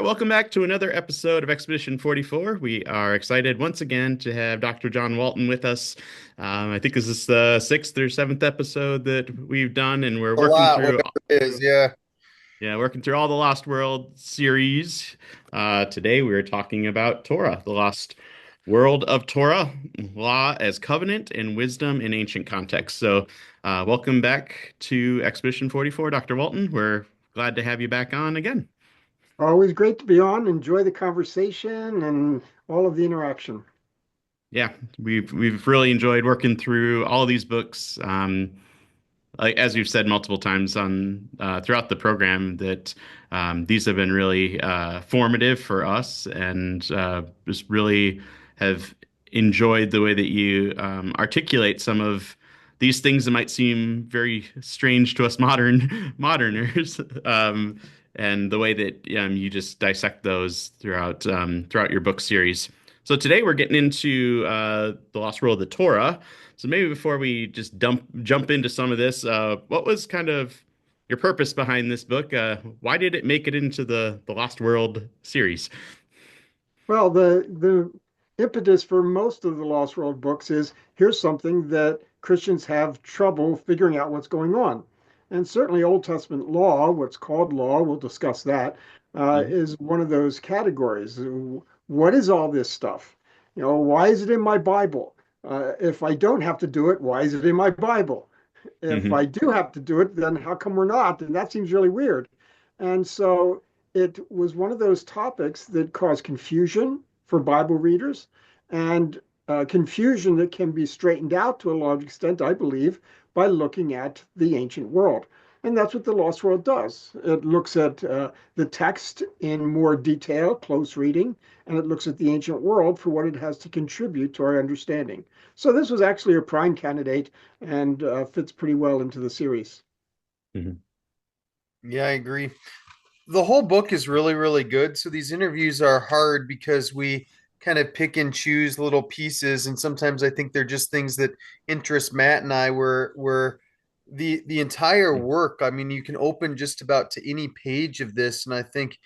welcome back to another episode of Expedition 44. We are excited once again to have Dr. John Walton with us. I think this is the sixth or seventh episode that we've done, and we're A lot, whatever it is. Yeah. working through all the Lost World series. Today we are talking about Torah, the Lost World of Torah, law as covenant and wisdom in ancient context. So, welcome back to Expedition 44, Dr. Walton. We're glad to have you back on again. Always great to be on. Enjoy the conversation and all of the interaction. Yeah, we've really enjoyed working through all of these books. Like as you've said multiple times on throughout the program, that these have been really formative for us, and just really have enjoyed the way that you articulate some of these things that might seem very strange to us moderners, and the way that you just dissect those throughout your book series. So today we're getting into the Lost World of the Torah. So maybe before we just jump into some of this, what was kind of your purpose behind this book? Why did it make it into the Lost World series? Well, the impetus for most of the Lost World books is here's something that Christians have trouble figuring out what's going on. And certainly Old Testament law, what's called law, we'll discuss that, Mhm. is one of those categories. What is all this stuff? Why is it in my Bible? If I don't have to do it, why is it in my Bible? If Mhm. I do have to do it, then how come we're not? And that seems really weird. And so it was one of those topics that caused confusion for Bible readers and confusion that can be straightened out to a large extent, I believe, by looking at the ancient world. And that's what the Lost World does. It looks at the text in more detail, close reading, and it looks at the ancient world for what it has to contribute to our understanding. So this was actually a prime candidate and fits pretty well into the series. Mhm. Yeah, I agree. The whole book is really, really good. So these interviews are hard because we kind of pick and choose little pieces, and sometimes I think they're just things that interest Matt and I. Where the entire work. I mean, you can open just about to any page of this, and I think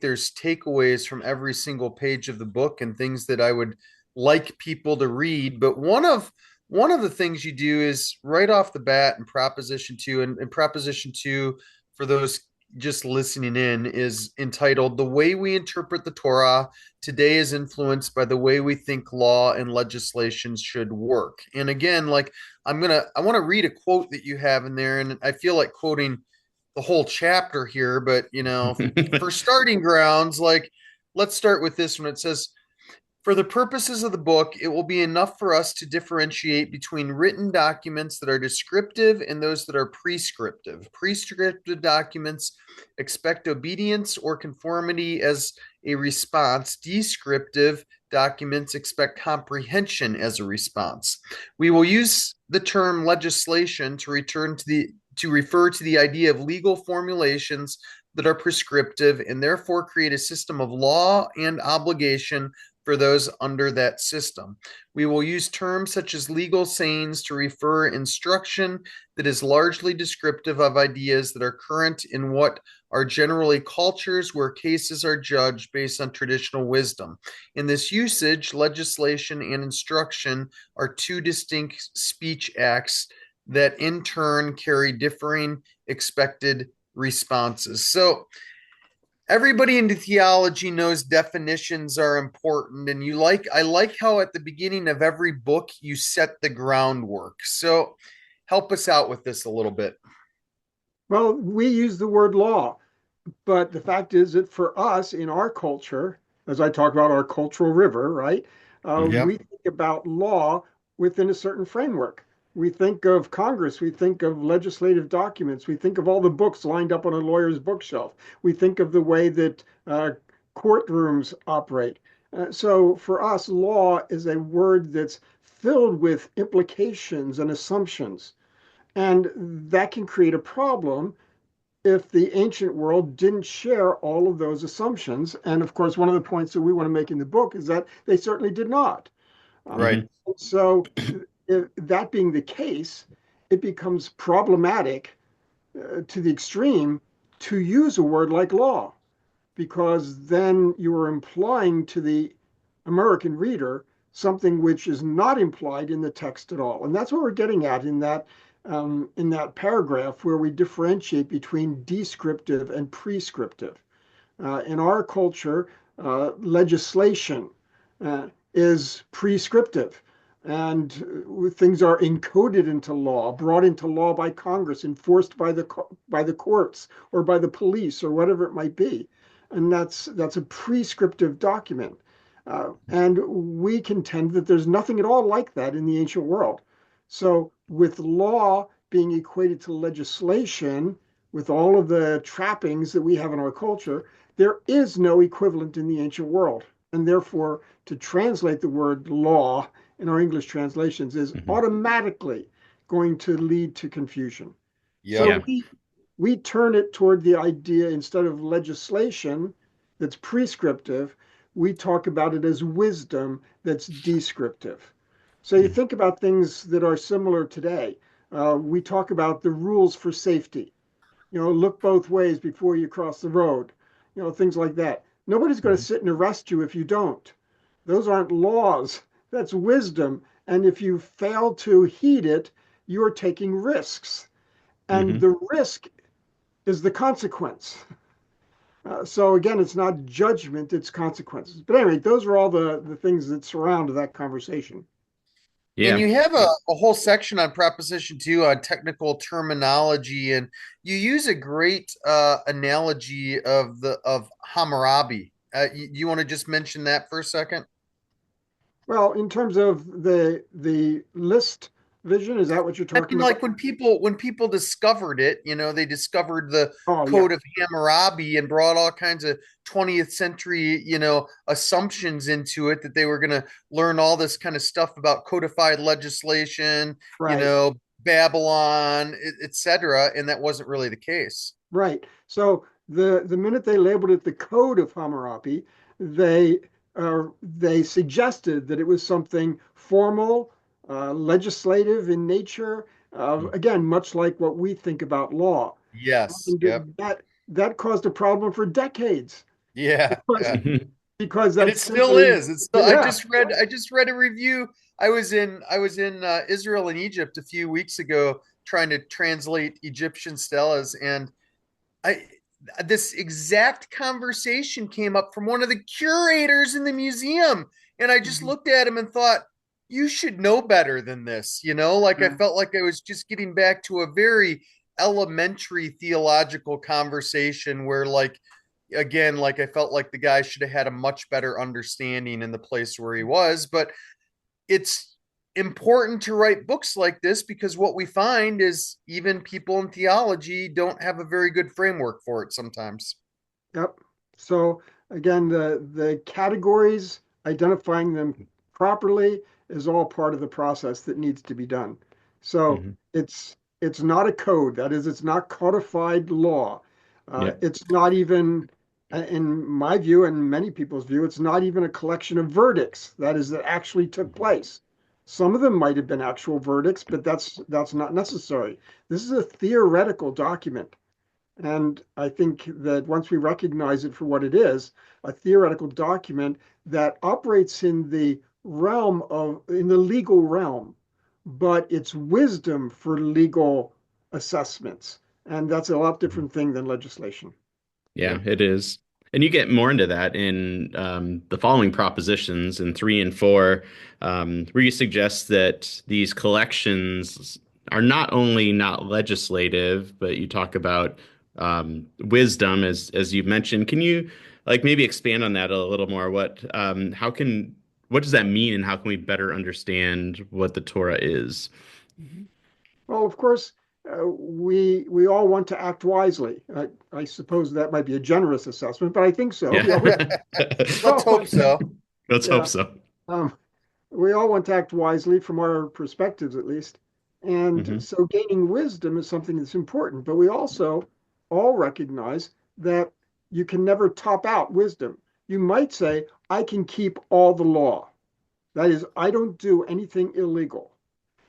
there's takeaways from every single page of the book and things that I would like people to read. But one of the things you do is right off the bat in Proposition Two, and Proposition Two for those just listening in is entitled "The Way We Interpret the Torah Today is Influenced by the Way We Think Law and Legislation Should Work." And again, like I want to read a quote that you have in there, and I feel like quoting the whole chapter here, but for starting grounds, like let's start with this one. It says, for the purposes of the book, it will be enough for us to differentiate between written documents that are descriptive and those that are prescriptive. Prescriptive documents expect obedience or conformity as a response. Descriptive documents expect comprehension as a response. We will use the term legislation to refer to the idea of legal formulations that are prescriptive and therefore create a system of law and obligation for those under that system. We will use terms such as legal sayings to refer instruction that is largely descriptive of ideas that are current in what are generally cultures where cases are judged based on traditional wisdom. In this usage, legislation and instruction are two distinct speech acts that in turn carry differing expected responses. So everybody into theology knows definitions are important, and I like how at the beginning of every book you set the groundwork. So help us out with this a little bit. Well, we use the word law, but the fact is that for us in our culture, as I talk about our cultural river, right, Mhm. Yep. we think about law within a certain framework. We think of Congress, we think of legislative documents, we think of all the books lined up on a lawyer's bookshelf, we think of the way that courtrooms operate. So for us, law is a word that's filled with implications and assumptions. And that can create a problem if the ancient world didn't share all of those assumptions. And of course, one of the points that we want to make in the book is that they certainly did not. Um, Right. Mhm. so, that being the case, it becomes problematic to the extreme to use a word like law because then you are implying to the American reader something which is not implied in the text at all. And that's what we're getting at in that paragraph where we differentiate between descriptive and prescriptive. In our culture, legislation is prescriptive, and things are encoded into law, brought into law by Congress, enforced by the courts or by the police or whatever it might be, and that's a prescriptive document. And we contend that there's nothing at all like that in the ancient world. So, with law being equated to legislation, with all of the trappings that we have in our culture, there is no equivalent in the ancient world. And therefore, to translate the word law in our English translations is automatically going to lead to confusion. Yep. So we turn it toward the idea, instead of legislation that's prescriptive, we talk about it as wisdom that's descriptive. So you think about things that are similar today. We talk about the rules for safety. Look both ways before you cross the road. Things like that. Nobody's going to sit and arrest you if you don't. Those aren't laws. That's wisdom. And if you fail to heed it, you're taking risks. And the risk is the consequence. So again, it's not judgment, it's consequences. But anyway, those are all the things that surround that conversation. And Yeah. you have a whole section on Proposition 2 on technical terminology, and you use a great analogy of Hammurabi. You want to just mention that for a second? Well, in terms of the list vision, is that what you're I talking mean, about? like when people discovered it, they discovered the Oh, yeah. Code of Hammurabi and brought all kinds of 20th century, assumptions into it, that they were going to learn all this kind of stuff about codified legislation, Right. Babylon, etc., and that wasn't really the case. Right. So the minute they labeled it the Code of Hammurabi, they they suggested that it was something formal, legislative in nature. Again, much like what we think about law, Yes. Yep. and that caused a problem for decades Yeah. because Yeah. because And that's it still simply is. It's still. I yeah. just read a review. I was in Israel and Egypt a few weeks ago trying to translate Egyptian stelas, and I this exact conversation came up from one of the curators in the museum, and I just Mhm. looked at him and thought, you should know better than this. Like I Yeah. felt like I was just getting back to a very elementary theological conversation where, like, again, like I felt like the guy should have had a much better understanding in the place where he was. But it's important to write books like this, because what we find is even people in theology don't have a very good framework for it sometimes. Yep. So again, the categories, identifying them properly is all part of the process that needs to be done. So it's not a code. That is, it's not codified law. Yeah. It's not even, in my view and many people's view, it's not even a collection of verdicts. That is, that actually took place. Some of them might have been actual verdicts, but that's not necessary. This is a theoretical document. And I think that once we recognize it for what it is, a theoretical document that operates in the in the legal realm, but it's wisdom for legal assessments. And that's a lot different thing than legislation. Yeah, it is. And you get more into that in the following propositions in 3 and 4, where you suggest that these collections are not only not legislative, but you talk about wisdom, as you've mentioned. Can you like maybe expand on that a little more? What does that mean, and how can we better understand what the Torah is? Mhm. Well, of course, we all want to act wisely. I suppose that might be a generous assessment, but I think so. Yeah. We Let's all hope want, so. Let's hope yeah. so. Um, we all want to act wisely from our perspectives, at least. And Hmm. so gaining wisdom is something that's important, but we also all recognize that you can never top out wisdom. You might say, I can keep all the law. That is, I don't do anything illegal.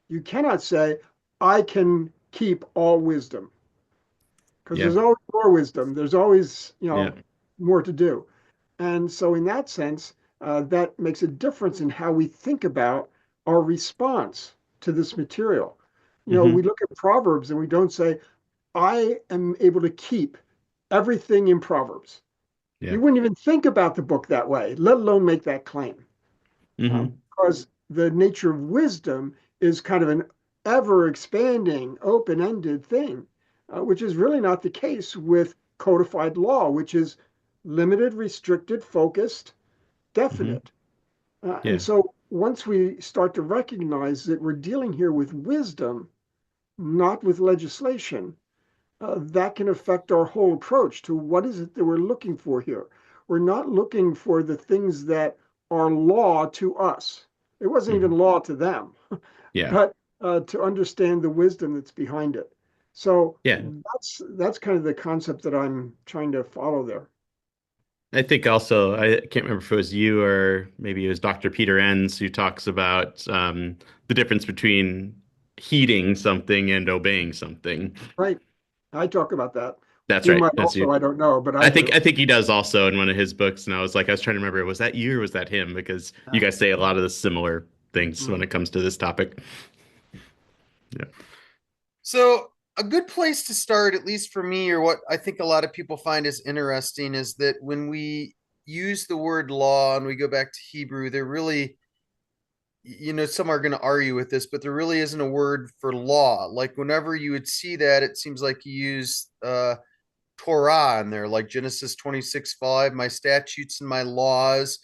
You cannot say, I can keep all wisdom, because Yeah. there's always more wisdom. There's always, Yeah. more to do. And so, in that sense, that makes a difference in how we think about our response to this material. We Hmm. look at Proverbs and we don't say, I am able to keep everything in Proverbs. Yeah. You wouldn't even think about the book that way, let alone make that claim. Hmm. Because the nature of wisdom is kind of an ever expanding, open ended thing, which is really not the case with codified law, which is limited, restricted, focused, Hmm. definite. And Yeah. so once we start to recognize that we're dealing here with wisdom, not with legislation, that can affect our whole approach to what is it that we're looking for here. We're not looking for the things that are law to us. It wasn't even Hmm. law to them, Yeah. but to understand the wisdom that's behind it. So Yeah. that's kind of the concept that I'm trying to follow there. I think also, I can't remember if it was you or maybe it was Dr. Peter Enns who talks about the difference between heeding something and obeying something. Right. I talk about that. That's He right. might That's also, you. I don't know, but I I do. think he does also in one of his books, and I was like, I was trying to remember, was that you or was that him? Because you Yeah. guys say a lot of the similar things when Mhm. it comes to this topic. Yeah. So, a good place to start, at least for me, or what I think a lot of people find is interesting, is that when we use the word law and we go back to Hebrew, there really, some are going to argue with this, but there really isn't a word for law. Like, whenever you would see that, it seems like you use Torah in there, like Genesis 26:5, my statutes and my laws.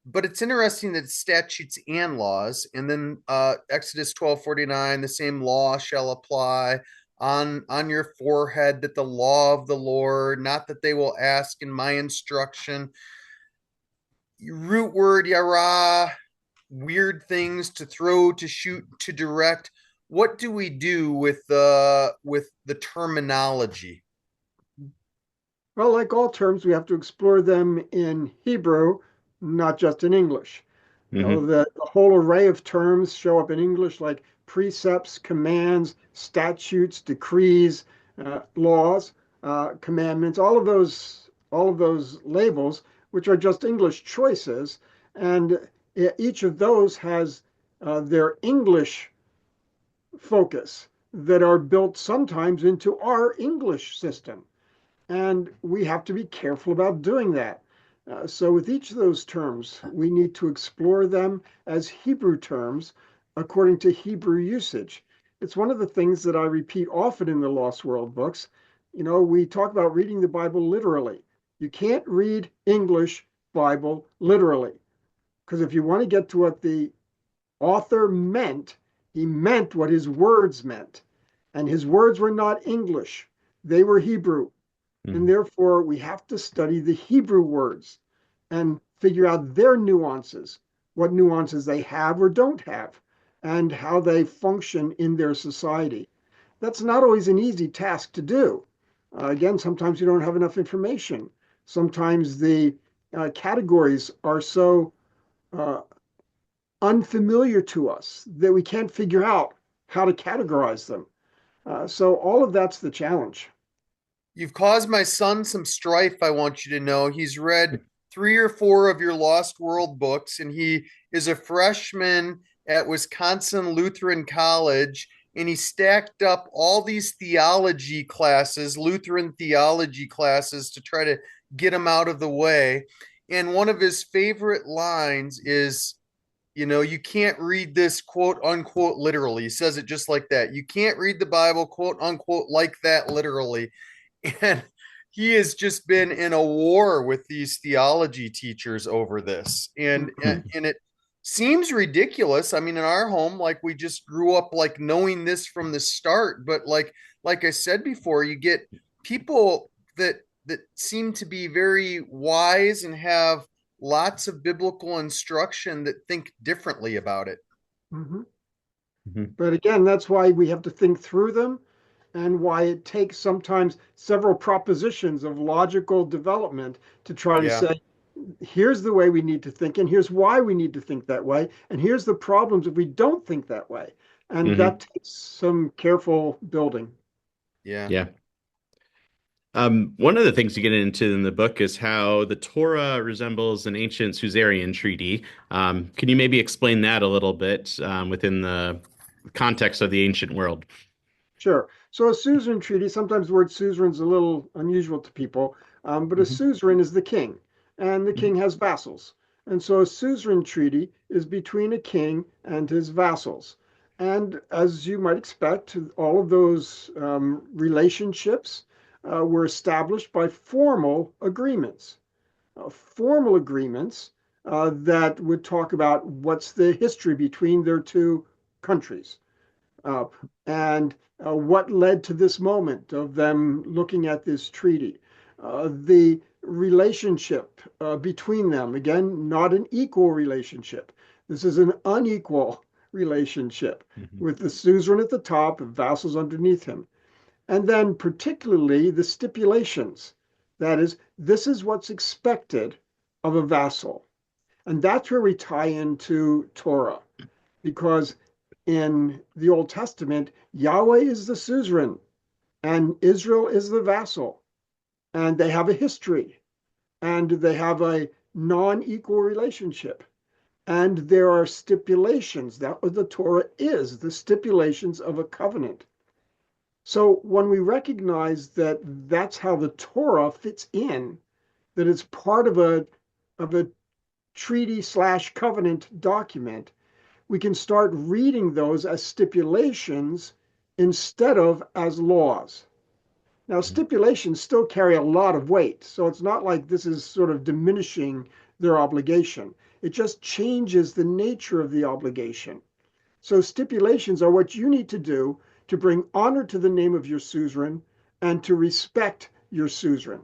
But it's interesting that it's statutes and laws. And then Exodus 12:49, the same law shall apply on your forehead, that the law of the Lord, not that they will ask in my instruction. Root word yara, weird things to throw, to shoot, to direct. What do we do with the terminology? Well, like all terms, we have to explore them in Hebrew, not just in English. Hmm. The whole array of terms show up in English, like precepts, commands, statutes, decrees, laws, commandments, all of those labels, which are just English choices. And each of those has their English focus that are built sometimes into our English system. And we have to be careful about doing that. So, with each of those terms, we need to explore them as Hebrew terms according to Hebrew usage. It's one of the things that I repeat often in the Lost World books. We talk about reading the Bible literally. You can't read English Bible literally, because if you want to get to what the author meant, he meant what his words meant. And his words were not English, they were Hebrew. And Hmm. therefore, we have to study the Hebrew words and figure out their nuances, what nuances they have or don't have, and how they function in their society. That's not always an easy task to do. Again, sometimes you don't have enough information. Sometimes the categories are so uh, unfamiliar to us that we can't figure out how to categorize them. So, all of that's the challenge. You've caused my son some strife, I want you to know. He's read 3 or 4 of your Lost World books, and he is a freshman at Wisconsin Lutheran College. And he stacked up all these theology classes, Lutheran theology classes, to try to get him out of the way. And one of his favorite lines is, you can't read this quote unquote literally. He says it just like that. You can't read the Bible quote unquote like that literally. And he has just been in a war with these theology teachers over this. And it seems ridiculous. I mean, in our home, like, we just grew up like knowing this from the start, but like I said before, you get people that seem to be very wise and have lots of biblical instruction that think differently about it. Mhm. Hmm. But again, that's why we have to think through them and why it takes sometimes several propositions of logical development to try to Yeah. say, here's the way we need to think, and here's why we need to think that way, and here's the problems if we don't think that way. And Hmm. that takes some careful building. Yeah. Yeah. One of the things you get into in the book is how the Torah resembles an ancient suzerain treaty. Can you maybe explain that a little bit within the context of the ancient world? Sure. So a suzerain treaty, sometimes the word suzerain is a little unusual to people, but a Hmm. suzerain is the king, and the Hmm. king has vassals. And so a suzerain treaty is between a king and his vassals. And as you might expect, all of those relationships were established by formal agreements that would talk about what's the history between their two countries. uh, and what led to this moment of them looking at this treaty. The relationship between them, again, not an equal relationship. This is an unequal relationship Hmm. with the suzerain at the top and vassals underneath him. And then, particularly, the stipulations. That is, this is what's expected of a vassal. And that's where we tie into Torah, because in the Old Testament, Yahweh is the suzerain and Israel is the vassal, and they have a history and they have a non equal relationship. And there are stipulations. That what the Torah is, the stipulations of a covenant. So when we recognize that that's how the Torah fits in, that it's part of a treaty slash covenant document, we can start reading those as stipulations instead of as laws. Now, stipulations still carry a lot of weight, so it's not like this is sort of diminishing their obligation. It just changes the nature of the obligation. So, stipulations are what you need to do to bring honor to the name of your suzerain and to respect your suzerain.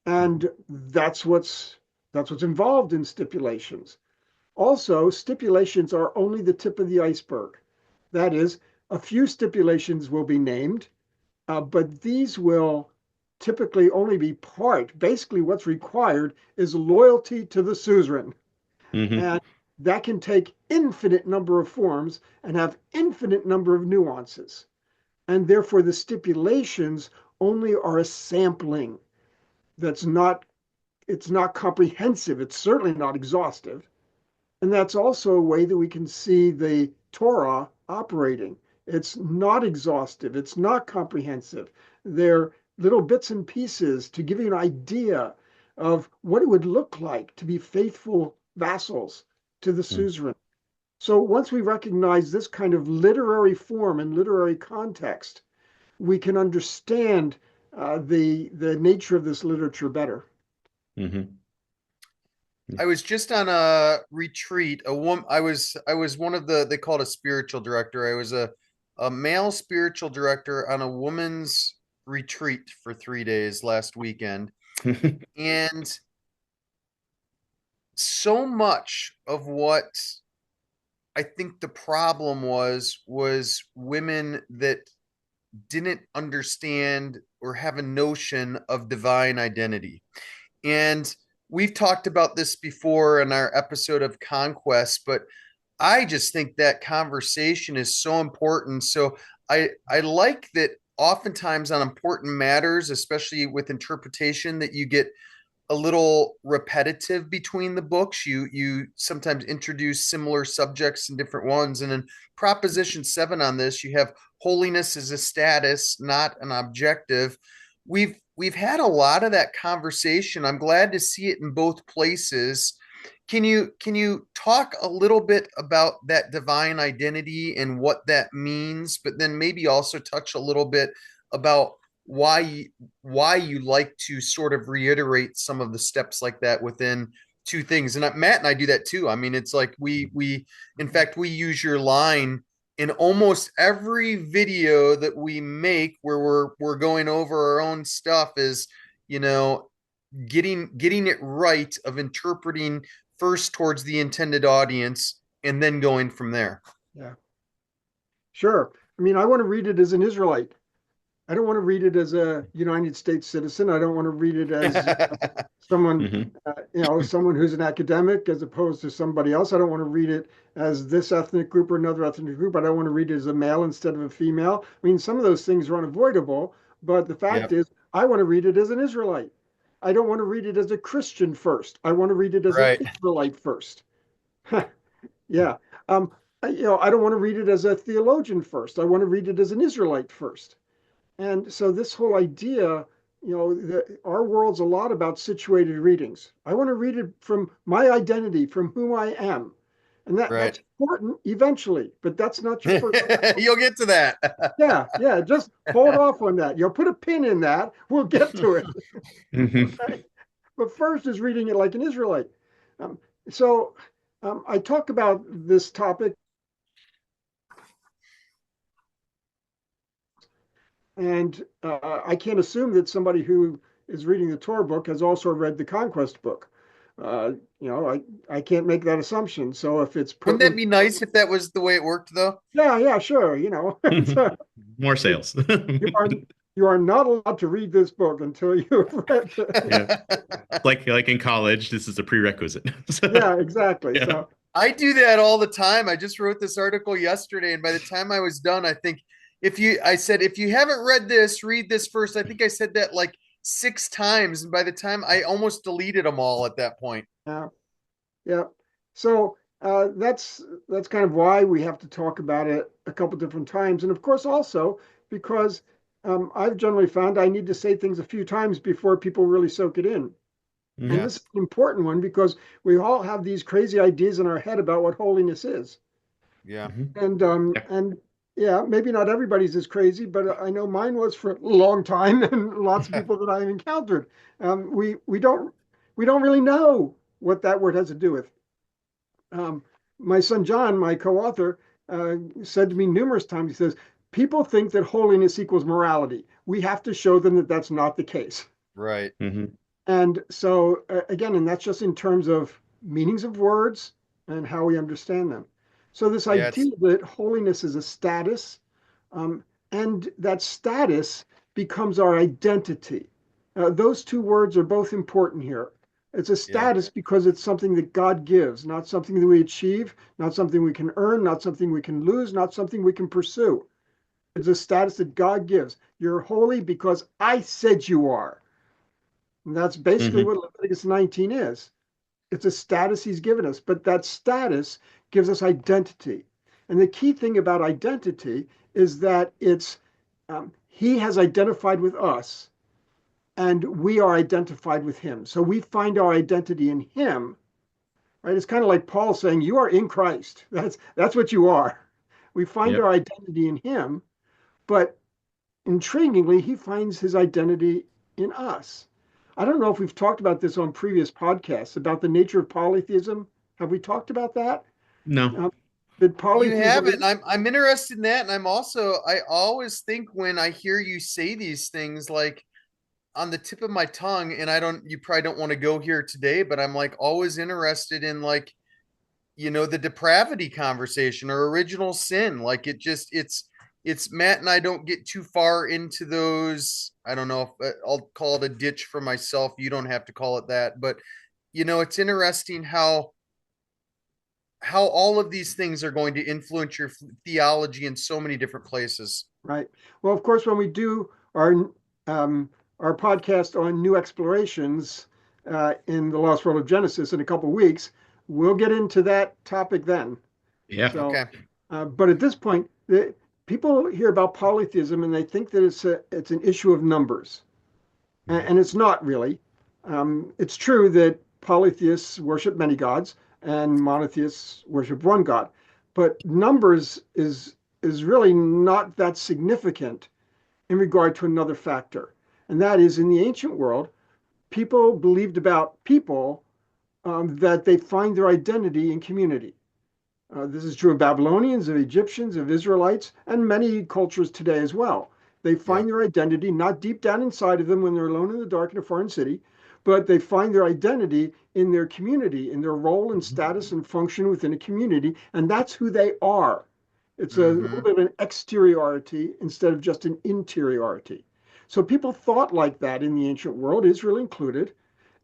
And that's what's involved in stipulations. Also, stipulations are only the tip of the iceberg. That is, a few stipulations will be named, but these will typically only be part. Basically, what's required is loyalty to the suzerain. Hmm. And that can take infinite number of forms and have infinite number of nuances. And therefore, the stipulations only are a sampling. That's not, it's not comprehensive. It's certainly not exhaustive. And that's also a way that we can see the Torah operating. It's not exhaustive, it's not comprehensive. They're little bits and pieces to give you an idea of what it would look like to be faithful vassals to the suzerain. So once we recognize this kind of literary form and literary context, we can understand the nature of this literature better. Hmm. I was just on a retreat. A woman. I was one of the, they call it a spiritual director. I was a male spiritual director on a woman's retreat for 3 days last weekend, and so much of what I think the problem was women that didn't understand or have a notion of divine identity. And we've talked about this before in our episode of Conquest, but I just think that conversation is so important. So I like that oftentimes on important matters, especially with interpretation, that you get a little repetitive between the books. You sometimes introduce similar subjects in different ones. And in Proposition 7 on this, you have holiness as a status, not an objective. We've had a lot of that conversation. I'm glad to see it in both places. Can you talk a little bit about that divine identity and what that means, but then maybe also touch a little bit about why why you like to sort of reiterate some of the steps like that within two things? And Matt and I do that too. I mean, it's like we in fact we use your line in almost every video that we make where we're going over our own stuff, is, you know, getting it right, of interpreting first towards the intended audience and then going from there. Yeah, sure. I mean, I want to read it as an Israelite. I don't want to read it as a United States citizen. I don't want to read it as someone, Hmm. someone who's an academic as opposed to somebody else. I don't want to read it as this ethnic group or another ethnic group. I don't want to read it as a male instead of a female. I mean, some of those things are unavoidable, but the fact Yep. is, I want to read it as an Israelite. I don't want to read it as a Christian first. I want to read it as an Right. Israelite first. Yeah. I don't want to read it as a theologian first. I want to read it as an Israelite first. And so this whole idea, our world's a lot about situated readings. I want to read it from my identity, from who I am. And that's Right. important eventually, but that's not your first. You'll get to that. Yeah, just hold off on that. You'll put a pin in that. We'll get to it. Mhm. Okay? But first is reading it like an Israelite. Um, so I talk about this topic, and I can't assume that somebody who is reading the Torah book has also read the Conquest book. Uh, I can't make that assumption. So if it's Wouldn't that pertinent, be nice if that was the way it worked, though? yeah, sure. More sales. You are you are not allowed to read this book until you've read. Yeah. Like in college, this is a prerequisite. So, Yeah, exactly. yeah. So I do that all the time. I just wrote this article yesterday, and by the time I was done, I said, if you haven't read this, read this first. I think I said that like 6 times. And by the time I almost deleted them all at that point. yeah, yeah. So that's kind of why we have to talk about it a couple different times, and of course also because I've generally found I need to say things a few times before people really soak it in. And Mhm. this Yeah. is an important one because we all have these crazy ideas in our head about what holiness is. Yeah. Mhm. Yeah. And yeah, maybe not everybody's as crazy, but I know mine was for a long time, and lots of people that I've encountered. We don't really know what that word has to do with. My son John, my co-author, said to me numerous times. He says, "People think that holiness equals morality. We have to show them that that's not the case." Right. Mhm. And so again, and that's just in terms of meanings of words and how we understand them. So this Yeah. idea that holiness is a status, um, and that status becomes our identity. Those two words are both important here. It's a Yeah. status because it's something that God gives, not something that we achieve, not something we can earn, not something we can lose, not something we can pursue. It's a status that God gives. You're holy because I said you are. And that's basically Mhm. what Leviticus 19 is. It's a status he's given us, but that status gives us identity. And the key thing about identity is that he has identified with us and we are identified with him. So we find our identity in him, right? It's kind of like Paul saying, "You are in Christ." That's what you are. We find Yep. our identity in him, but intriguingly, he finds his identity in us. I don't know if we've talked about this on previous podcasts about the nature of polytheism. Have we talked about that? No. Um, that You polytheism haven't. is, I'm interested in that, and I always think when I hear you say these things like on the tip of my tongue, and I don't, you probably don't want to go here today, but I'm like always interested in like, the depravity conversation or original sin. Like it's Matt and I don't get too far into those. I don't know if I'll call it a ditch for myself. You don't have to call it that, but it's interesting how all of these things are going to influence your theology in so many different places. right. Well, of course, when we do um, our podcast on new explorations in the Lost World of Genesis in a couple of weeks, we'll get into that topic then. Yeah. So, Okay. but at this point, people hear about polytheism and they think that it's an issue of numbers. Mhm. And it's not really. It's true that polytheists worship many gods and monotheists worship one god, but numbers is really not that significant in regard to another factor, and that is in the ancient world, people believed about people that they find their identity in community. This is true of Babylonians, of Egyptians, of Israelites, and many cultures today as well. They Yeah. find their identity not deep down inside of them when they're alone in the dark in a foreign city, but they find their identity in their community, in their role and Mhm. status and function within a community, and that's who they are. It's a little Mm-hmm. bit of an exteriority instead of just an interiority. So people thought like that in the ancient world, Israel included,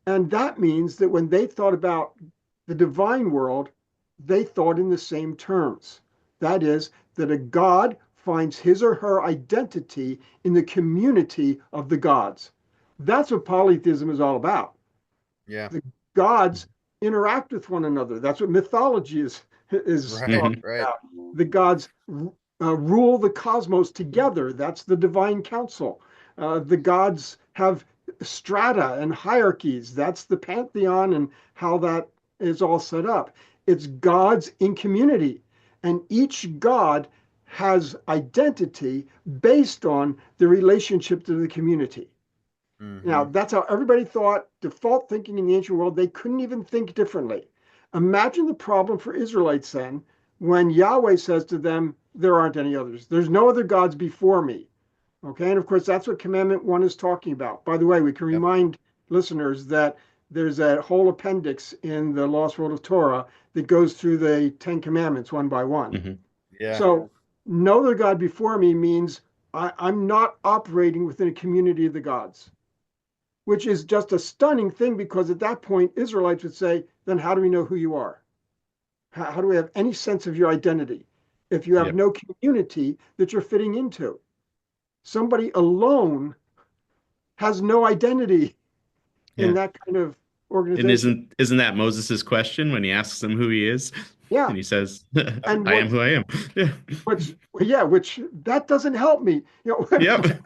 and that means that when they thought about the divine world, they thought in the same terms. That is, that a God finds his or her identity in the community of the gods. That's what polytheism is all about. Yeah. The gods interact with one another. That's what mythology is Right. talking Hmm. Right. about. The gods rule the cosmos together. That's the divine council. The gods have strata and hierarchies. That's the pantheon and how that is all set up. It's gods in community, and each god has identity based on the relationship to the community. Now, Hmm. that's how everybody thought, default thinking in the ancient world. They couldn't even think differently. Imagine the problem for Israelites then when Yahweh says to them, there aren't any others. There's no other gods before me. Okay. And of course, that's what Commandment 1 is talking about. By the way, we can Yep. remind listeners that there's a whole appendix in the Lost World of Torah that goes through the 10 Commandments one by one. Hmm. Yeah. So, no other God before me means I'm not operating within a community of the gods, which is just a stunning thing because at that point, Israelites would say, then how do we know who you are? How do we have any sense of your identity if you have Yep. no community that you're fitting into? Somebody alone has no identity in Yeah. that kind of And organization. isn't that Moses' question when he asks him who he is? Yeah. And he says, And I am who I am. Yeah. which that doesn't help me. Yep. Yep.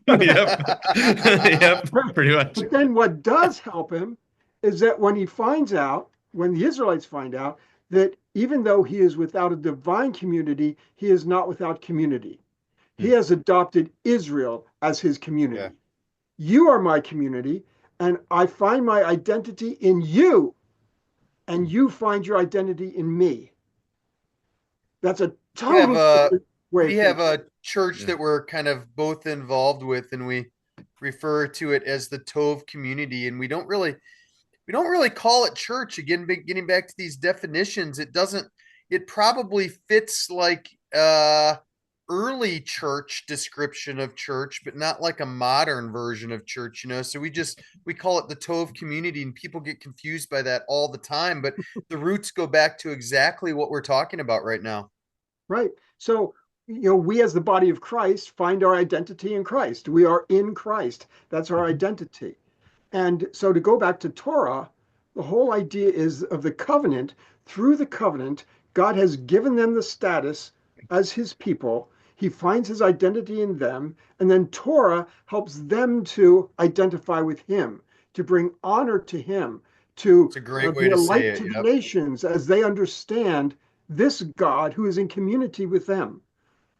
Yep. Pretty much. But then what does help him is that when he finds out, when the Israelites find out that even though he is without a divine community, he is not without community. He Hmm. has adopted Israel as his Yeah. community. You are my community, and I find my identity in you, and you find your identity in me. That's a We have totally a different way we of have thinking. a church Yeah. that we're kind of both involved with, and we refer to it as the Tove community, and we don't really call it church. Again, getting back to these definitions, it probably fits like early church description of church, but not like a modern version of church. So we call it the Tove community, and people get confused by that all the time, but the roots go back to exactly what we're talking about right now. Right. So, we as the body of Christ find our identity in Christ. We are in Christ. That's our Mhm. identity. And so to go back to Torah, the whole idea is of the covenant. Through the covenant, God has given them the status as his people. He finds his identity in them. And then Torah helps them to identify with him, to bring honor to him, to It's a great way be a to say light it. to the Yep. nations as they understand this God who is in community with them.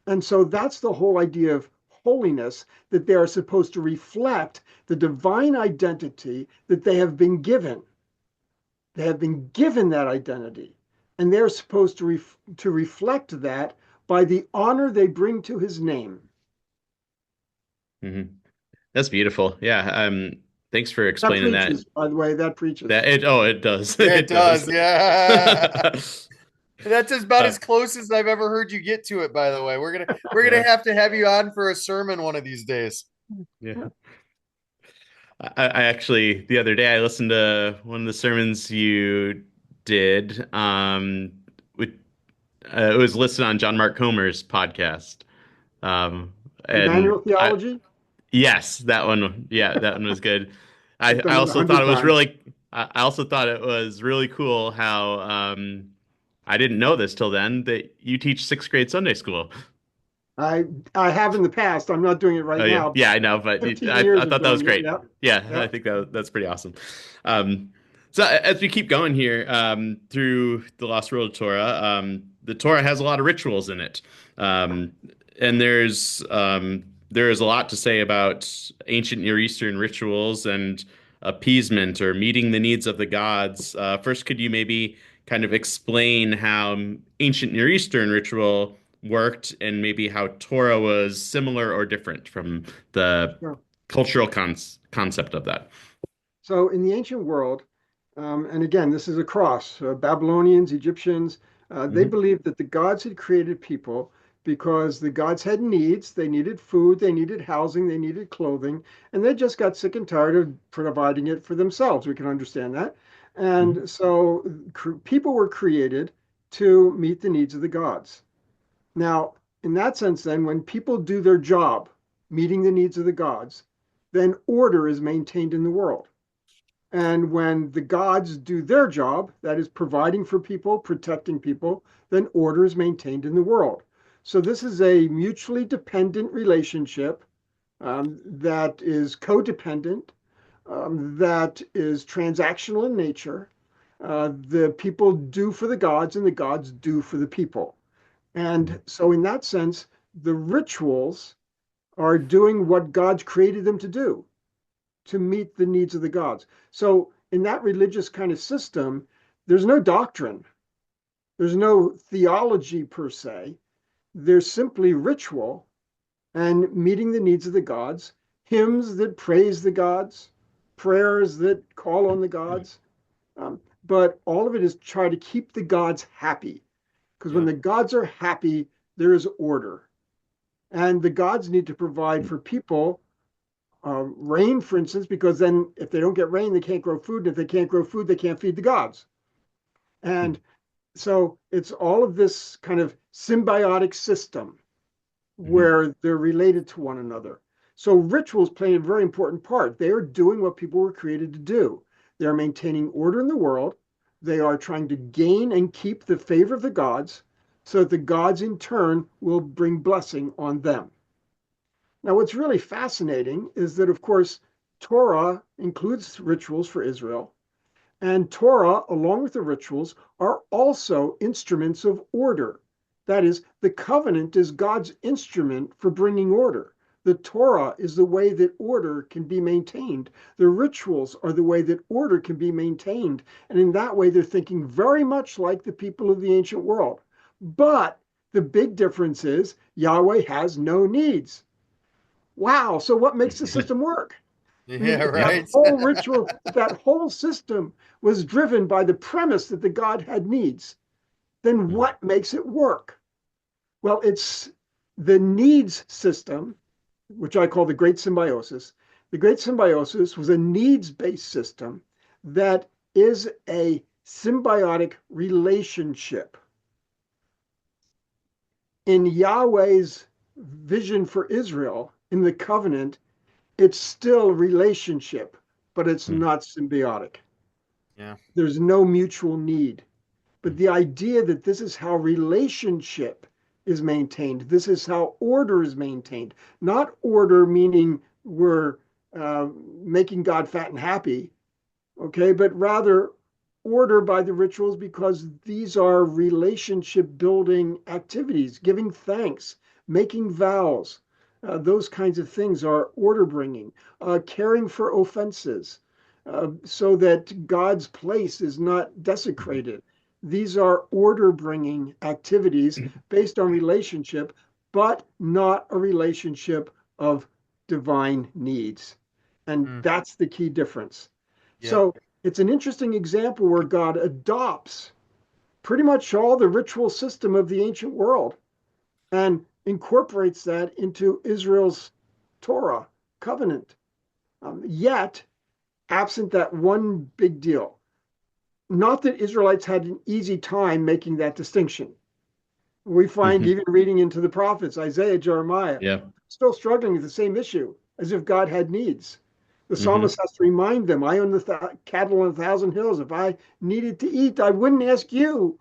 And so that's the whole idea of holiness, that they are supposed to reflect the divine identity that they have been given. They have been given that identity, and they're supposed to reflect that by the honor they bring to his name. Mhm. That's beautiful. Yeah. Thanks for That explaining that. preaches, by the way, that preaches. It does. It It does. does. Yeah. That's about Uh, as close as I've ever heard you get to it, by the way. We're gonna yeah. have to have you on for a sermon one of these days. Yeah. I actually the other day I listened to one of the sermons you did. With it was listed on John Mark Comer's podcast. Um, Emmanuel and I theology, Yes, that one. Yeah, that one was good. I've I done it a also thought hundred it was times. really I also thought it was really cool how I didn't know this till then that you teach sixth grade Sunday school. I I have in the past. I'm not doing it right Oh yeah, now, but yeah, I know, but 15 I years of thought that was doing it. great. Yep. Yeah, I Yep. think that's pretty awesome. Um, so as we keep going here through the Lost World Torah, the Torah has a lot of rituals in it, um, and there is a lot to say about ancient Near Eastern rituals and appeasement or meeting the needs of the gods. First, could you maybe kind of explain how ancient Near Eastern ritual worked and maybe how Torah was similar or different from the Sure. cultural concept of that? So in the ancient world, and again, this is across Babylonians, Egyptians, they Hmm. believed that the gods had created people because the gods had needs. They needed food, they needed housing, they needed clothing, and they just got sick and tired of providing it for themselves. We can understand that. Hmm. And so people were created to meet the needs of the gods. Now, in that sense, then, when people do their job, meeting the needs of the gods, then order is maintained in the world. And when the gods do their job, that is providing for people, protecting people, then order is maintained in the world. So this is a mutually dependent relationship that is codependent, that is transactional in nature. The people do for the gods, and the gods do for the people. And so, in that sense, the rituals are doing what God's created them to meet the needs of the gods. So, in that religious kind of system, there's no doctrine, there's no theology per se. There's simply ritual and meeting the needs of the gods, hymns that praise the gods, prayers that call on the gods. But all of it is try to keep the gods happy. Because when the gods are happy, there is order. And the gods need to provide for people rain, for instance, because then if they don't get rain, they can't grow food. And if they can't grow food, they can't feed the gods. And so it's all of this kind of symbiotic system where they're related to one another. So rituals play a very important part. They are doing what people were created to do. They are maintaining order in the world. They are trying to gain and keep the favor of the gods so that the gods in turn will bring blessing on them. Now, what's really fascinating is that, of course, Torah includes rituals for Israel, and Torah, along with the rituals, are also instruments of order. That is, the covenant is God's instrument for bringing order. The Torah is the way that order can be maintained. The rituals are the way that order can be maintained. And in that way, they're thinking very much like the people of the ancient world. But the big difference is Yahweh has no needs. Wow, so what makes the system work? Yeah, right. That whole ritual, that whole system was driven by the premise that the God had needs. Then what makes it work? Well, it's the needs system, which I call the Great Symbiosis. The Great Symbiosis was a needs-based system that is a symbiotic relationship. In Yahweh's vision for Israel, in the covenant, it's still relationship, but it's not symbiotic. Yeah. There's no mutual need. But the idea that this is how relationship is maintained, this is how order is maintained, not order meaning we're making God fat and happy, okay, but rather order by the rituals because these are relationship building activities, giving thanks, making vows. Those kinds of things are order bringing, caring for offenses so that God's place is not desecrated. These are order bringing activities based on relationship, but not a relationship of divine needs. And that's the key difference. Yep. So it's an interesting example where God adopts pretty much all the ritual system of the ancient world and incorporates that into Israel's Torah covenant. Yet, absent that one big deal, not that Israelites had an easy time making that distinction. We find even reading into the prophets, Isaiah, Jeremiah, still struggling with the same issue, as if God had needs. The psalmist has to remind them, I own the cattle on 1,000 hills. If I needed to eat, I wouldn't ask you.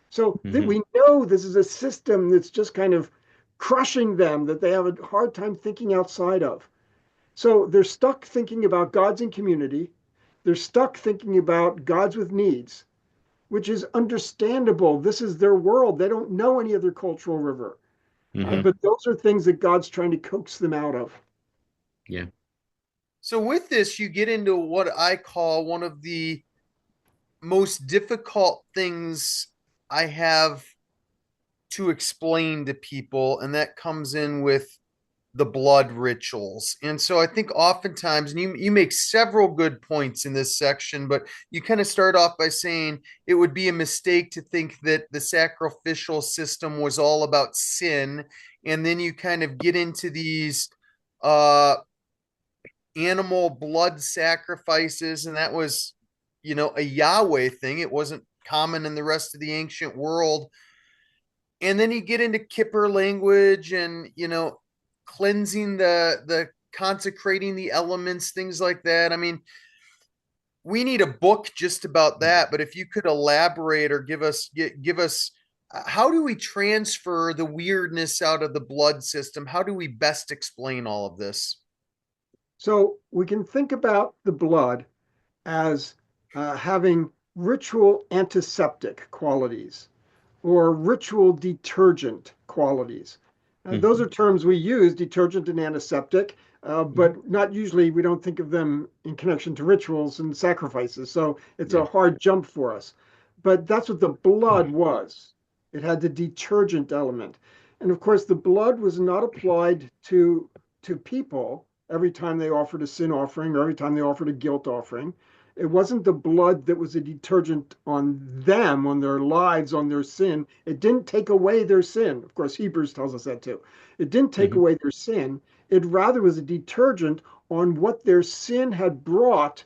So we know this is a system that's just kind of crushing them, that they have a hard time thinking outside of. So they're stuck thinking about gods in community. They're stuck thinking about gods with needs, which is understandable. This is their world. They don't know any other cultural river. But those are things that God's trying to coax them out of. Yeah. So with this, you get into what I call one of the most difficult things I have to explain to people, and that comes in with the blood rituals. And so I think oftentimes, and you make several good points in this section, but you kind of start off by saying it would be a mistake to think that the sacrificial system was all about sin. And then you kind of get into these animal blood sacrifices, and that was, a Yahweh thing. It wasn't common in the rest of the ancient world. And then you get into Kippur language and, cleansing the consecrating the elements, things like that. I mean, we need a book just about that. But if you could elaborate or give us how do we transfer the weirdness out of the blood system? How do we best explain all of this? So we can think about the blood as having ritual antiseptic qualities or ritual detergent qualities. Those are Mhm. terms we use, detergent and antiseptic, but not usually we don't think of them in connection to rituals and sacrifices. So it's a Yeah. hard jump for us. But that's what the blood was. It had the detergent element. And of course, the blood was not applied to people every time they offered a sin offering or every time they offered a guilt offering. It wasn't the blood that was a detergent on them, on their lives, on their sin. It didn't take away their sin. Of course, Hebrews tells us that too. It didn't take Mhm. away their sin. It rather was a detergent on what their sin had brought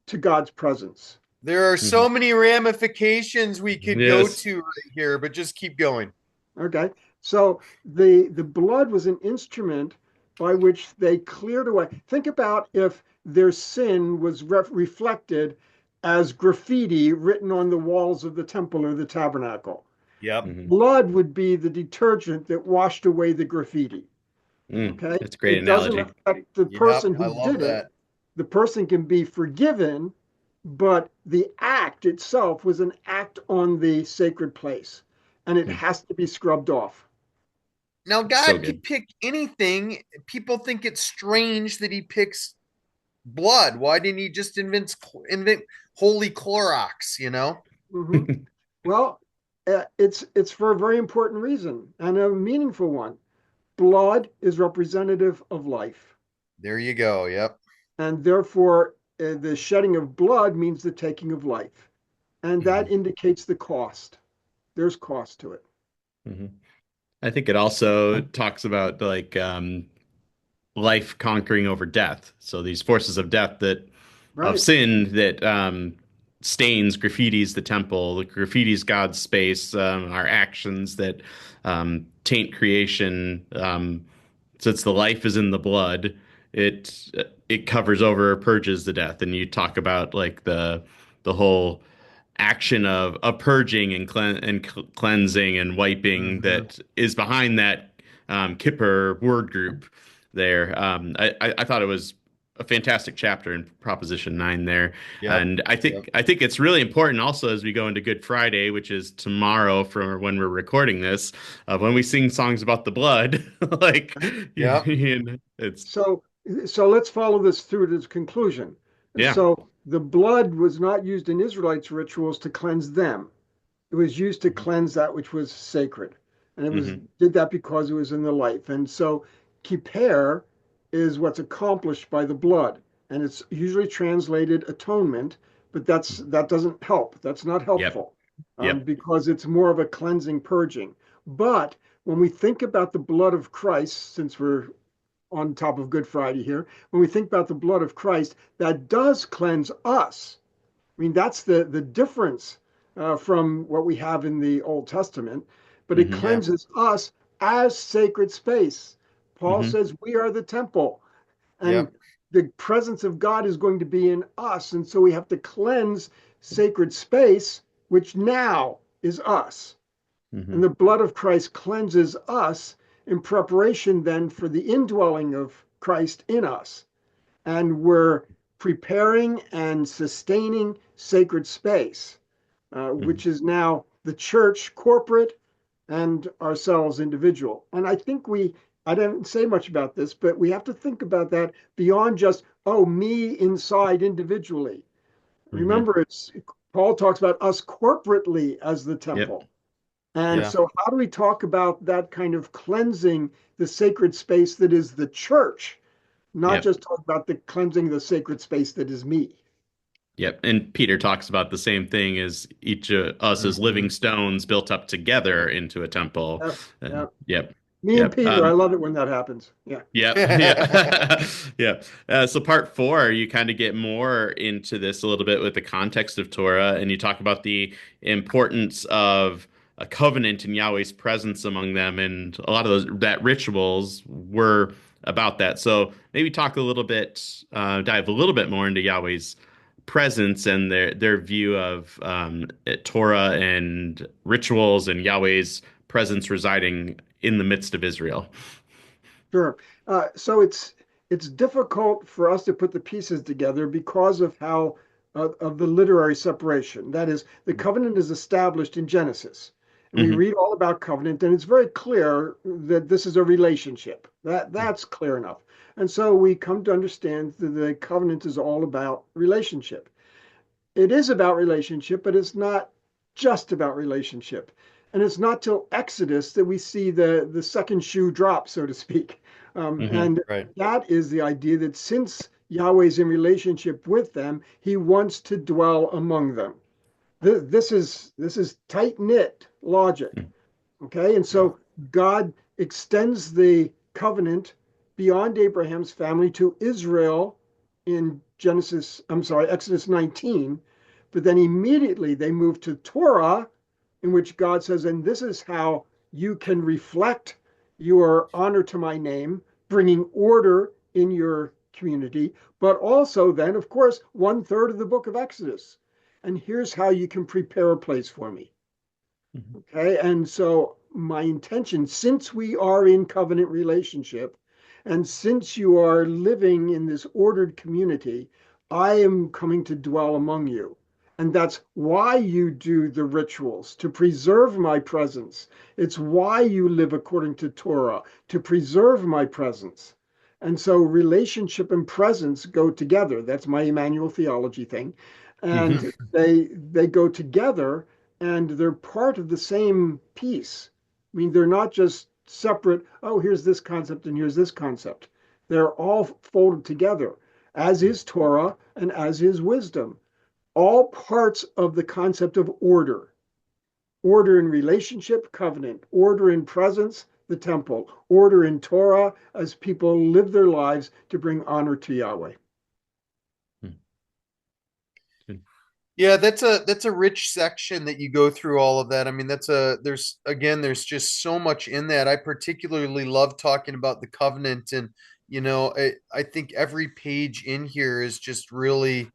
to God's presence. There are Mhm. so many ramifications we could go Yes. to right here, but just keep going. Okay. So the blood was an instrument by which they cleared away. Think about if their sin was reflected as graffiti written on the walls of the temple or the tabernacle. Yep. Mhm. Blood would be the detergent that washed away the graffiti. Okay. That's a great It doesn't analogy. affect the Yep. person I who love did it. that. The person can be forgiven, but the act itself was an act on the sacred place and it Mm. has to be scrubbed off. Now, So God good. could pick anything. People think it's strange that he picks blood. Why didn't he just invent holy Clorox, you know? Hmm. Well, it's for a very important reason and a meaningful one. Blood is representative of life, There you go. Yep. and therefore the shedding of blood means the taking of life, and that Mhm. indicates the cost. There's cost to it. Mhm. I think it also talks about like life conquering over death. So these forces of death that of Right. sin that stains, graffitis the temple, graffitis God's space, our actions that taint creation. Since the life is in the blood, it covers over, purges the death. And you talk about like the whole action of purging and cleansing and wiping Mm-hmm. that is behind that Kippur word group there. I thought it was a fantastic chapter in Proposition 9 there. Yep. And I Yep. think I think it's really important also as we go into Good Friday, which is tomorrow from when we're recording this, when we sing songs about the blood, like Yep. it's So, so let's follow this through to its conclusion. yeah. So the blood was not used in Israelites' rituals to cleanse them. It was used to cleanse that which was sacred. And it was Hmm. did that because it was in the life. And so kippur is what's accomplished by the blood. And it's usually translated atonement, but that doesn't help. That's not Yep. helpful Yep. because it's more of a cleansing, purging. But when we think about the blood of Christ, since we're on top of Good Friday here, when we think about the blood of Christ, that does cleanse us. I mean, that's the difference from what we have in the Old Testament, but it Hmm. Yeah. cleanses us as sacred space. Paul Hmm. says we are the temple, and Yep. the presence of God is going to be in us. And so we have to cleanse sacred space, which now is us. And Hmm. the blood of Christ cleanses us in preparation then for the indwelling of Christ in us. And we're preparing and sustaining sacred space, Hmm. which is now the church corporate and ourselves individual. And I think I didn't say much about this, but we have to think about that beyond just, oh, me inside individually. Hmm. Remember, it's Paul talks about us corporately as the Yep. temple. And Yep. Yeah. so, how do we talk about that kind of cleansing the sacred space that is the church, not Yep. just talk about the cleansing the sacred space that is me? Yep. And Peter talks about the same thing as each of us as Mm-hmm. living stones built up together into a temple. Yeah, yeah. And yep. Me and Yep. Peter, I love it when that happens. Yeah. Yep. Yeah. Yeah. So part four, you kind of get more into this a little bit with the context of Torah, and you talk about the importance of a covenant and Yahweh's presence among them, and a lot of those that rituals were about that. So maybe talk a little bit, dive a little bit more into Yahweh's presence and their view of Torah and rituals and Yahweh's presence residing in the midst of Israel. Sure. So it's difficult for us to put the pieces together because of how of the literary separation. That is, the covenant is established in Genesis, and we Hmm. read all about covenant, and it's very clear that this is a relationship. That's clear enough. And so we come to understand that the covenant is all about relationship. It is about relationship, but it's not just about relationship. And it's not till Exodus that we see the second shoe drop, so to speak. Hmm. And Right. that is the idea that since Yahweh's in relationship with them, he wants to dwell among them. This is tight knit logic. Okay. And Yeah. so God extends the covenant beyond Abraham's family to Israel in Exodus 19. But then immediately they move to Torah, in which God says, and this is how you can reflect your honor to my name, bringing order in your community. But also, then, of course, 1/3 of the book of Exodus. And here's how you can prepare a place for me. Okay. And so my intention, since we are in covenant relationship, and since you are living in this ordered community, I am coming to dwell among you. And that's why you do the rituals, to preserve my presence. It's why you live according to Torah, to preserve my presence. And so relationship and presence go together. That's my Emmanuel theology thing. Hmm. And they go together and they're part of the same piece. I mean, they're not just separate, oh, here's this concept and here's this concept. They're all folded together, as is Torah and as is wisdom. All parts of the concept of order. Order in relationship, covenant. Order in presence, the temple. Order in Torah as people live their lives to bring honor to Yahweh. Yeah, that's a rich section that you go through all of that. I mean, there's just so much in that. I particularly love talking about the covenant, and I think every page in here is just really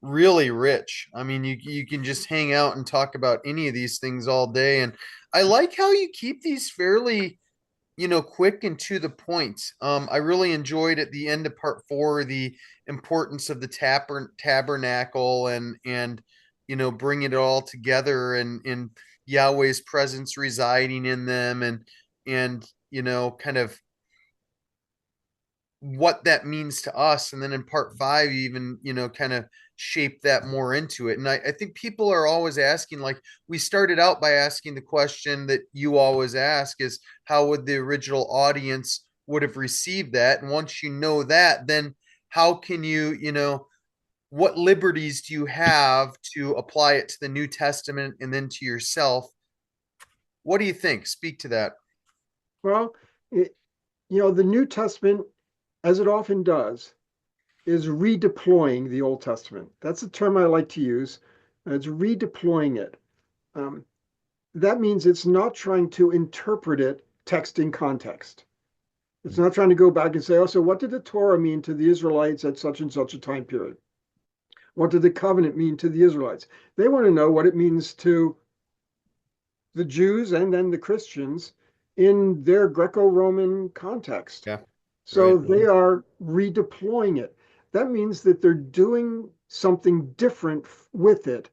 really rich. I mean, you can just hang out and talk about any of these things all day, and I like how you keep these fairly quick and to the point. I really enjoyed at the end of part four the importance of the tabernacle and bringing it all together and Yahweh's presence residing in them and kind of what that means to us. And then in part five, you even, kind of shape that more into it. And I think people are always asking, like, we started out by asking the question that you always ask is how would the original audience would have received that? And once you know that, then how can what liberties do you have to apply it to the New Testament and then to yourself? What do you think? Speak to that. Well, the New Testament, as it often does, is redeploying the Old Testament. That's the term I like to use. It's redeploying it. Um, that means it's not trying to interpret it text in context. It's not trying to go back and say, oh, so what did the Torah mean to the Israelites at such and such a time period? What did the covenant mean to the Israelites? They want to know what it means to the Jews and then the Christians in their Greco-Roman context. Yeah, So right. they are redeploying it. That means that they're doing something different with it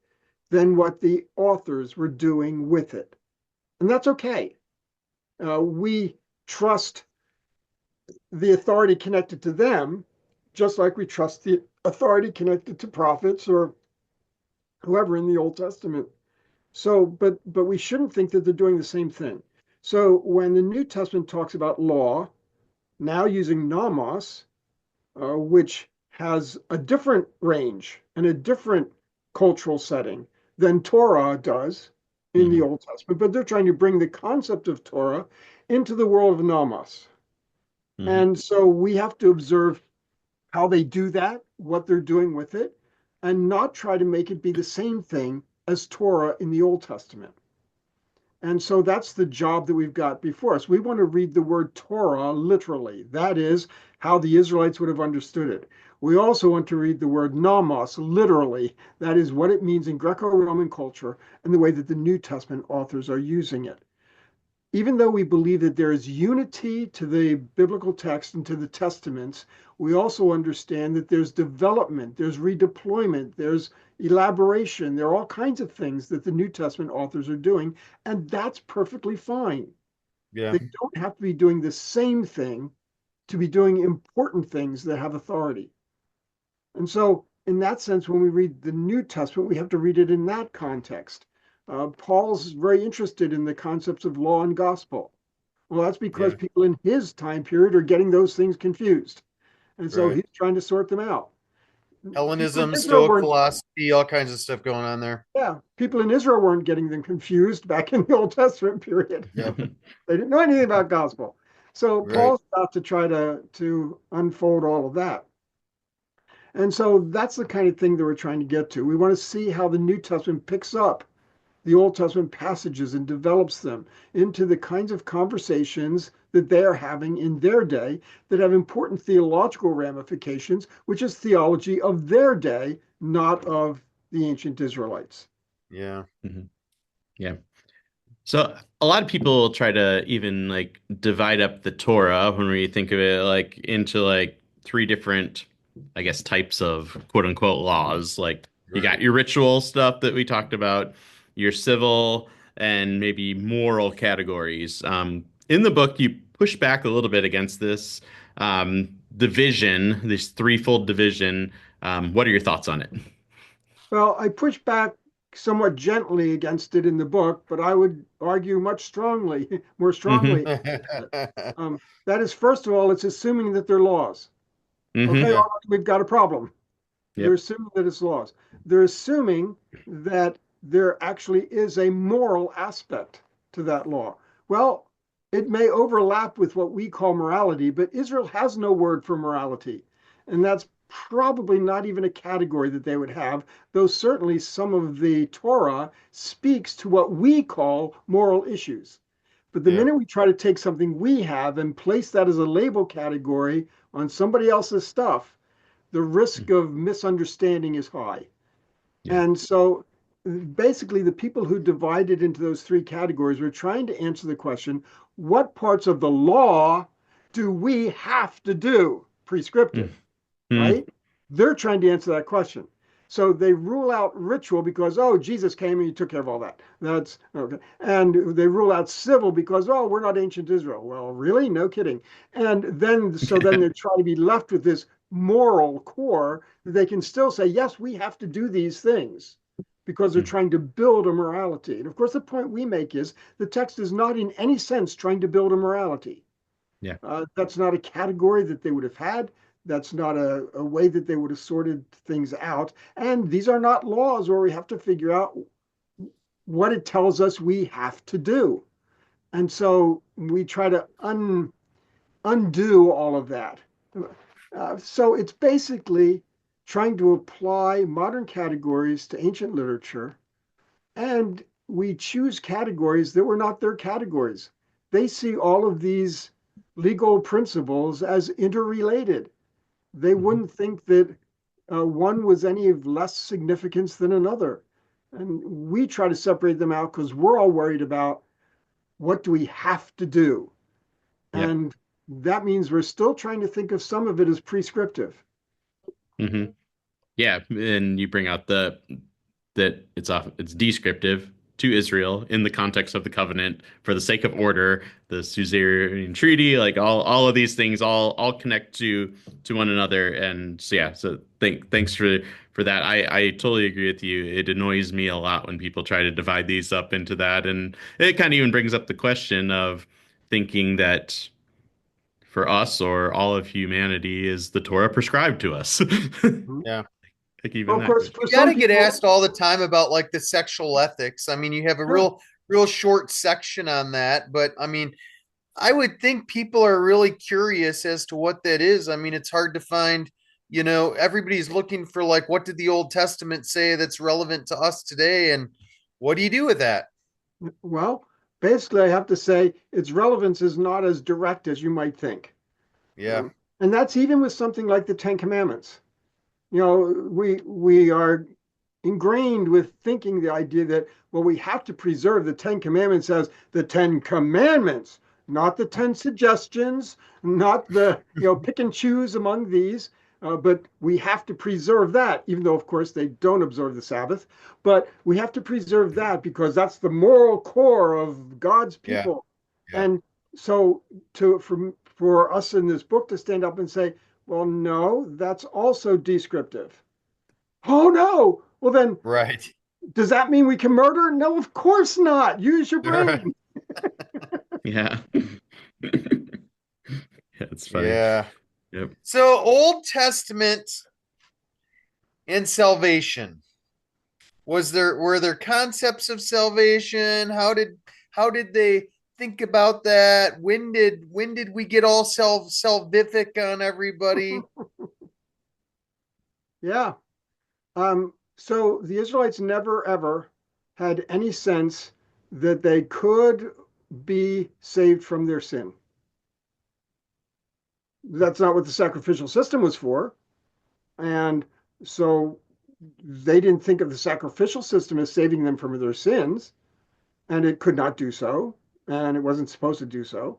than what the authors were doing with it. And that's okay. We trust the authority connected to them, just like we trust the authority connected to prophets or whoever in the Old Testament. So, but we shouldn't think that they're doing the same thing. So when the New Testament talks about law, now using nomos, which has a different range and a different cultural setting than Torah does in the Hmm. Old Testament, but they're trying to bring the concept of Torah into the world of nomos. Hmm. And so we have to observe how they do that, what they're doing with it, and not try to make it be the same thing as Torah in the Old Testament. And so that's the job that we've got before us. We want to read the word Torah literally. That is how the Israelites would have understood it. We also want to read the word nomos literally. That is what it means in Greco-Roman culture and the way that the New Testament authors are using it. Even though we believe that there is unity to the biblical text and to the testaments, we also understand that there's development, there's redeployment, there's elaboration. There are all kinds of things that the New Testament authors are doing, and that's perfectly fine. Yeah. They don't have to be doing the same thing to be doing important things that have authority. And so, in that sense, when we read the New Testament, we have to read it in that context. Paul's very interested in the concepts of law and gospel. Well, that's because Yeah. people in his time period are getting those things confused. And so Right. he's trying to sort them out. People in Hellenism, Israel Stoic weren't, philosophy, all kinds of stuff going on there. yeah, people in Israel weren't getting them confused back in the Old Testament period. Yep. They didn't know anything about gospel. So Right. Paul's about to try to unfold all of that. And so that's the kind of thing that we're trying to get to. We want to see how the New Testament picks up the Old Testament passages and develops them into the kinds of conversations that they are having in their day that have important theological ramifications, which is theology of their day, not of the ancient Israelites. Yeah. Mhm. Yeah. So a lot of people try to even like divide up the Torah when we think of it like into like three different, I guess, types of quote unquote laws. Like you got Right. your ritual stuff that we talked about, your civil and maybe moral categories. In the book, you push back a little bit against this division, this threefold division. What are your thoughts on it? Well, I push back somewhat gently against it in the book, but I would argue much strongly, more strongly. That is, first of all, it's assuming that they're laws. Okay, Hmm. Yeah. all right, we've got a problem. They're Yep. assuming that it's laws. They're assuming that there actually is a moral aspect to that law. Well, it may overlap with what we call morality, but Israel has no word for morality. And that's probably not even a category that they would have, though certainly some of the Torah speaks to what we call moral issues. But the Yeah. minute we try to take something we have and place that as a label category on somebody else's stuff, the risk of misunderstanding is high. Yeah. And so basically, the people who divided into those three categories were trying to answer the question, what parts of the law do we have to do? Prescriptive, Mm-hmm. right? They're trying to answer that question. So they rule out ritual because, oh, Jesus came and he took care of all that. That's okay. And they rule out civil because, oh, we're not ancient Israel. Well, really? No kidding. And then, so then they try to be left with this moral core that they can still say, yes, we have to do these things because they're trying to build a morality. And of course, the point we make is the text is not in any sense trying to build a morality. Yeah. That's not a category that they would have had. That's not a way that they would have sorted things out. And these are not laws where we have to figure out what it tells us we have to do. And so we try to undo all of that. So it's basically trying to apply modern categories to ancient literature, and we choose categories that were not their categories. They see all of these legal principles as interrelated. They Hmm. wouldn't think that one was any of less significance than another. And we try to separate them out because we're all worried about what do we have to do. Yep. And that means we're still trying to think of some of it as prescriptive. Hmm. Yeah, and you bring out the that it's descriptive to Israel in the context of the covenant for the sake of order, the Suzerain Treaty, like all of these things all connect to one another. And so yeah, so thanks for that. I totally agree with you. It annoys me a lot when people try to divide these up into that, and it kind of even brings up the question of thinking that for us or all of humanity is the Torah prescribed to us. Yeah. Like Well, even of that course, question. for You got some to get people, asked all the time about like the sexual ethics. I mean, you have a sure. real short section on that, but I mean, I would think people are really curious as to what that is. I mean, it's hard to find, everybody's looking for like what did the Old Testament say that's relevant to us today and what do you do with that? Well, basically, I have to say its relevance is not as direct as you might think. Yeah. Um, and that's even with something like the Ten Commandments. We are ingrained with thinking the idea that, well, we have to preserve the Ten Commandments as the Ten Commandments, not the 10 suggestions, not the, pick and choose among these. But we have to preserve that, even though, of course, they don't observe the Sabbath. But we have to preserve that because that's the moral core of God's Yeah. people. Yeah. And so, for us in this book to stand up and say, well, no, that's also descriptive. Oh, no. Well, then, Right. does that mean we can murder? No, of course not. Use your brain. Yeah. Yeah, it's funny. Yeah. Yep. So Old Testament and salvation. Were there concepts of salvation? How did they think about that? When did we get all salvific on everybody? Yeah. So the Israelites never ever had any sense that they could be saved from their sin. That's not what the sacrificial system was for. And so they didn't think of the sacrificial system as saving them from their sins, and it could not do so, and it wasn't supposed to do so.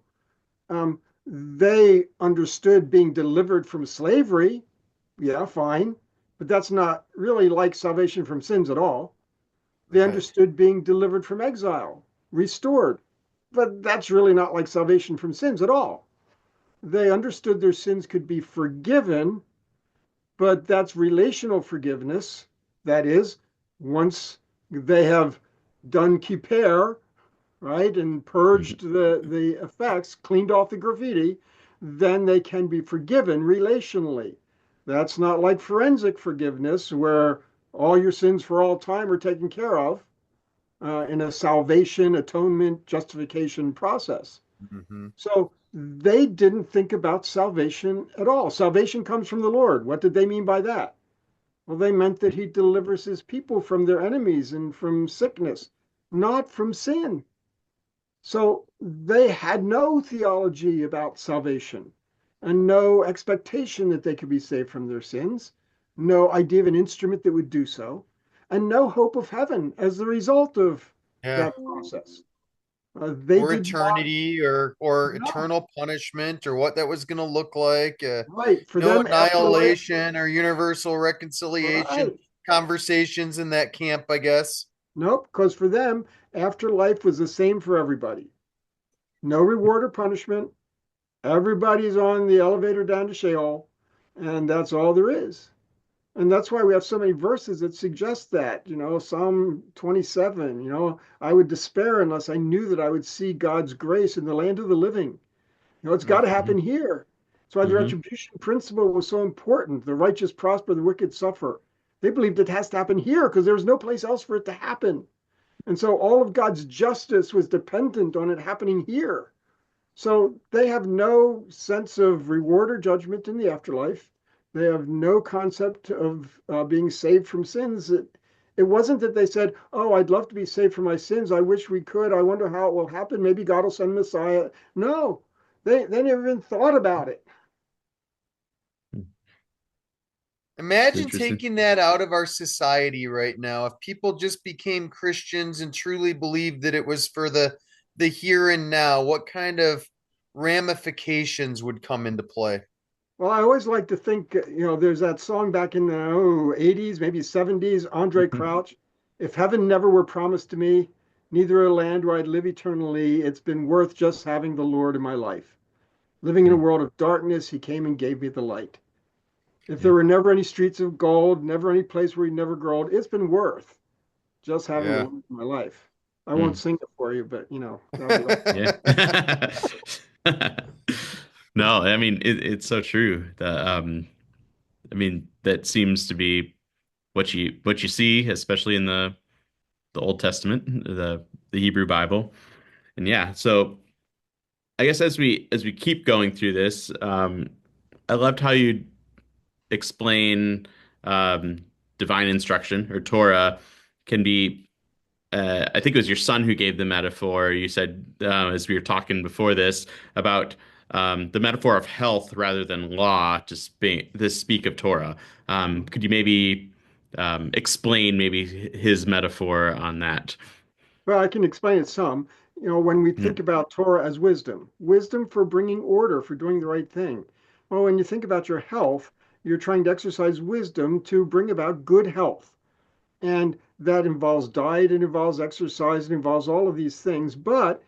They understood being delivered from slavery. Yeah, fine. But that's not really like salvation from sins at all. They Right. understood being delivered from exile, restored. But that's really not like salvation from sins at all. They understood their sins could be forgiven, but that's relational forgiveness. That is, once they have done kippur, right, and purged Mhm. the effects, cleaned off the graffiti, then they can be forgiven relationally. That's not like forensic forgiveness, where all your sins for all time are taken care of in a salvation, atonement, justification process. Hmm. So they didn't think about salvation at all. Salvation comes from the Lord. What did they mean by that? Well, they meant that he delivers his people from their enemies and from sickness, not from sin. So they had no theology about salvation and no expectation that they could be saved from their sins, no idea of an instrument that would do so, and no hope of heaven as the result of Yeah. that process. They Or did not eternity or know. eternal punishment or what that was going to look like. Right. For No them, afterlife, annihilation or universal reconciliation right. conversations in that camp, I guess. Nope. Because for them, afterlife was the same for everybody. No reward or punishment. Everybody's on the elevator down to Sheol, and that's all there is. And that's why we have so many verses that suggest that. Psalm 27, I would despair unless I knew that I would see God's grace in the land of the living. It's got to Mhm. happen Mhm. here. That's why the Mhm. retribution principle was so important. The righteous prosper, the wicked suffer. They believed it has to happen here because there's no place else for it to happen. And so all of God's justice was dependent on it happening here. So they have no sense of reward or judgment in the afterlife. They have no concept of being saved from sins. It wasn't that they said, "Oh, I'd love to be saved from my sins. I wish we could. I wonder how it will happen. Maybe God will send Messiah." No, they never even thought about it. It's Imagine interesting. taking that out of our society right now. If people just became Christians and truly believed that it was for the here and now, what kind of ramifications would come into play? Well, I always like to think, there's that song back in the 80s, maybe 70s, Andre Mhm. Crouch. If heaven never were promised to me, neither a land where I'd live eternally, it's been worth just having the Lord in my life. Living in a Mm. world of darkness, he came and gave me the light. If Yeah. there were never any streets of gold, never any place where he never growed, it's been worth just having the Yeah. Lord in my life. I won't Mm. sing it for you, but that'll be like, Yeah. No, I mean it's so true. I mean that seems to be what you see, especially in the Old Testament, the Hebrew Bible. And yeah, so I guess as we keep going through this, I loved how you explain um, divine instruction or Torah can be I think it was your son who gave the metaphor. You said, as we were talking before this, about the metaphor of health rather than law to speak of Torah. Could you maybe explain maybe his metaphor on that? Well, I can explain it some. When we Yeah. think about Torah as wisdom, wisdom for bringing order, for doing the right thing. Well, when you think about your health, you're trying to exercise wisdom to bring about good health. And that involves diet, it involves exercise, it involves all of these things, but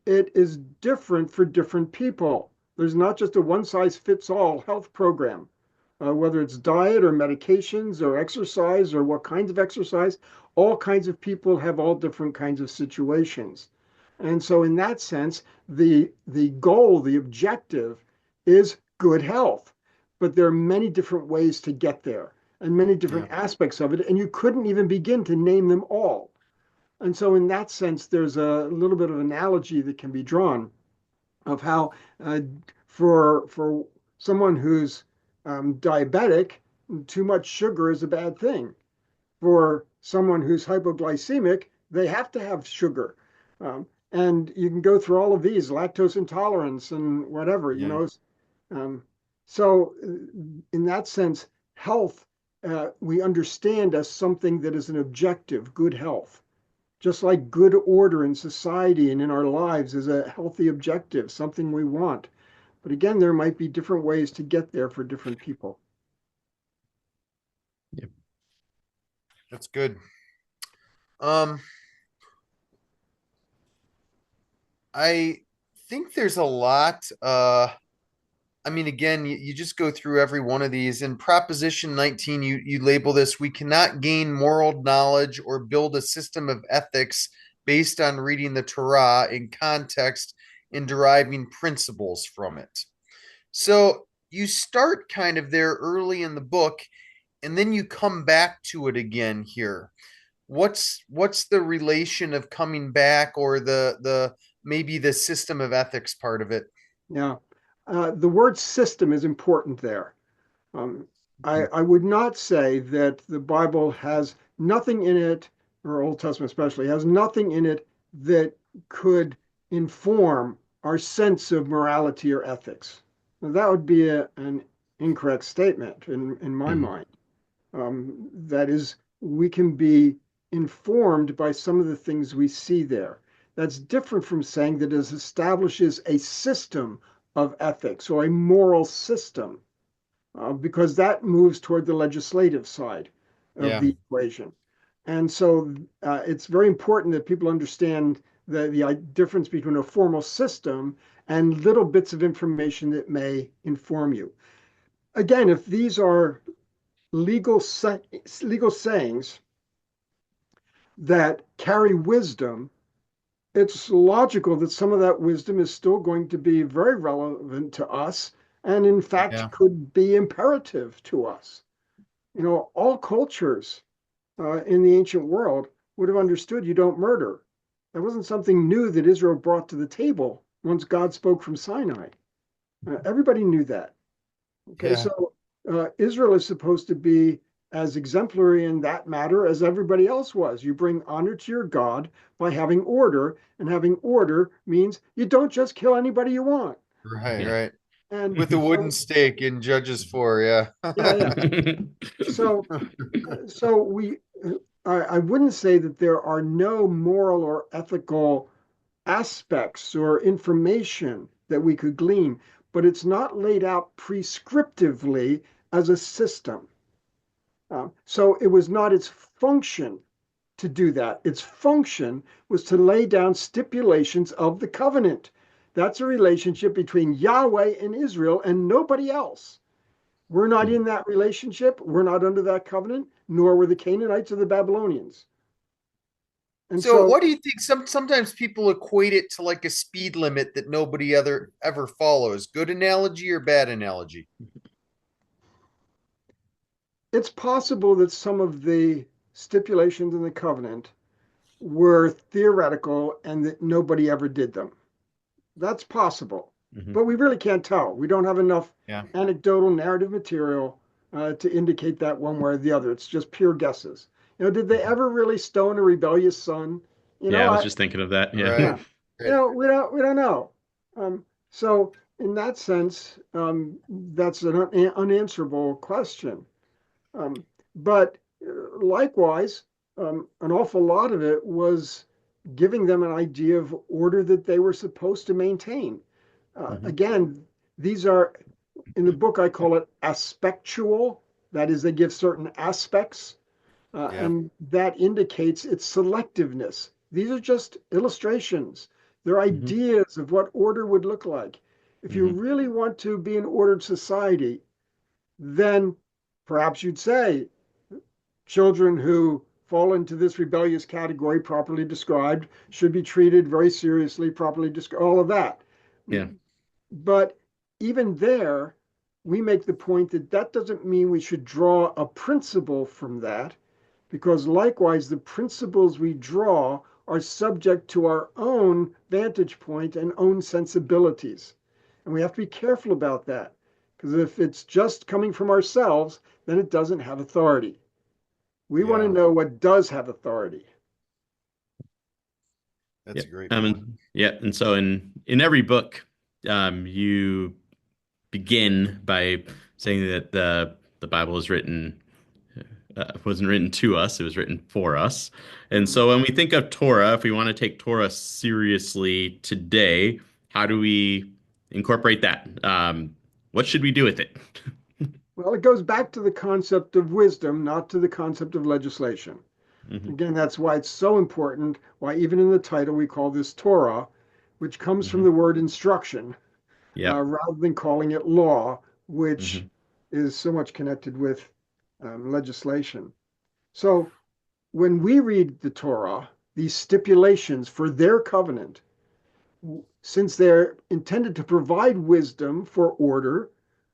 it is different for different people. There's not just a one size fits all health program, whether it's diet or medications or exercise or what kinds of exercise. All kinds of people have all different kinds of situations. And so, in that sense, the goal, the objective is good health. But there are many different ways to get there and many Yeah. different aspects of it, and you couldn't even begin to name them all. And so, in that sense, there's a little bit of analogy that can be drawn of how, for someone who's diabetic, too much sugar is a bad thing. For someone who's hypoglycemic, they have to have sugar. And you can go through all of these, lactose intolerance and whatever, Yeah. um, so, in that sense, health we understand as something that is an objective, good health. Just like good order in society and in our lives is a healthy objective, something we want. But again, there might be different ways to get there for different people. That's good. Um, I think there's a lot. I mean, again, you just go through every one of these. In Proposition 19, you label this: we cannot gain moral knowledge or build a system of ethics based on reading the Torah in context and deriving principles from it. So you start kind of there early in the book, and then you come back to it again here. What's the relation of coming back, or the maybe the system of ethics part of it? Yeah. The word system is important there. Um, I would not say that the Bible has nothing in it, or Old Testament especially, has nothing in it that could inform our sense of morality or ethics. Now, that would be an incorrect statement in my Mhm. mind. That is, we can be informed by some of the things we see there. That's different from saying that it establishes a system of ethics or a moral system, because that moves toward the legislative side of Yeah. the equation. And so it's very important that people understand the difference between a formal system and little bits of information that may inform you. Again, if these are legal sayings that carry wisdom, it's logical that some of that wisdom is still going to be very relevant to us and, in fact, Yeah. could be imperative to us. All cultures in the ancient world would have understood you don't murder. That wasn't something new that Israel brought to the table once God spoke from Sinai. Everybody knew that. Okay, Yeah. so Israel is supposed to be as exemplary in that matter as everybody else was. You bring honor to your God by having order, and having order means you don't just kill anybody you want. Right, Yeah. right. And With the wooden so, stake in Judges 4, yeah. yeah, yeah. So, so we, I wouldn't say that there are no moral or ethical aspects or information that we could glean, but it's not laid out prescriptively as a system. So it was not its function to do that. Its function was to lay down stipulations of the covenant. That's a relationship between Yahweh and Israel and nobody else. We're not in that relationship. We're not under that covenant, nor were the Canaanites or the Babylonians. And So so what do you think? Sometimes people equate it to like a speed limit that nobody other ever follows. Good analogy or bad analogy? it's possible that some of the stipulations in the covenant were theoretical and that nobody ever did them. That's possible, Mhm. but we really can't tell. We don't have enough Yeah. anecdotal narrative material to indicate that one way or the other. It's just pure guesses. Did they ever really stone a rebellious son? You Yeah, know, I was just thinking of that. Yeah. Right. yeah, Right. we don't know. So in that sense, that's an unanswerable question. Um, but likewise, an awful lot of it was giving them an idea of order that they were supposed to maintain. Hmm. Again, these are, in the book, I call it aspectual. That is, they give certain aspects, Yeah. and that indicates its selectiveness. These are just illustrations. They're Hmm. ideas of what order would look like. If you Hmm. really want to be an ordered society, then perhaps you'd say children who fall into this rebellious category, properly described, should be treated very seriously, properly described, all of that. Yeah. But even there, we make the point that that doesn't mean we should draw a principle from that, because likewise, the principles we draw are subject to our own vantage point and own sensibilities. And we have to be careful about that, because if it's just coming from ourselves, then it doesn't have authority. We want to Yeah. know what does have authority. That's Yeah. a great point. Yeah. And so in every book, you begin by saying that the Bible is written wasn't written to us, it was written for us. And Mhm. so when we think of Torah, if we want to take Torah seriously today, how do we incorporate that? What should we do with it? Well, it goes back to the concept of wisdom, not to the concept of legislation. Hmm. Again, that's why it's so important, why even in the title we call this Torah, which comes from Hmm. the word instruction, Yep. rather than calling it law, which Hmm. is so much connected with legislation. So when we read the Torah, these stipulations for their covenant, since they're intended to provide wisdom for order,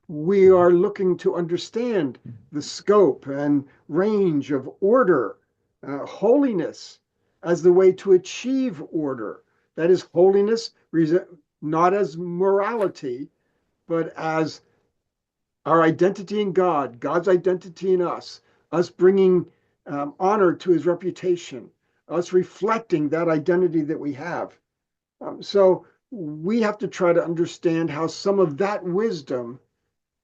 we are looking to understand the scope and range of order, holiness as the way to achieve order. That is, holiness not as morality, but as our identity in God, God's identity in us bringing honor to his reputation, us reflecting that identity that we have. So we have to try to understand how some of that wisdom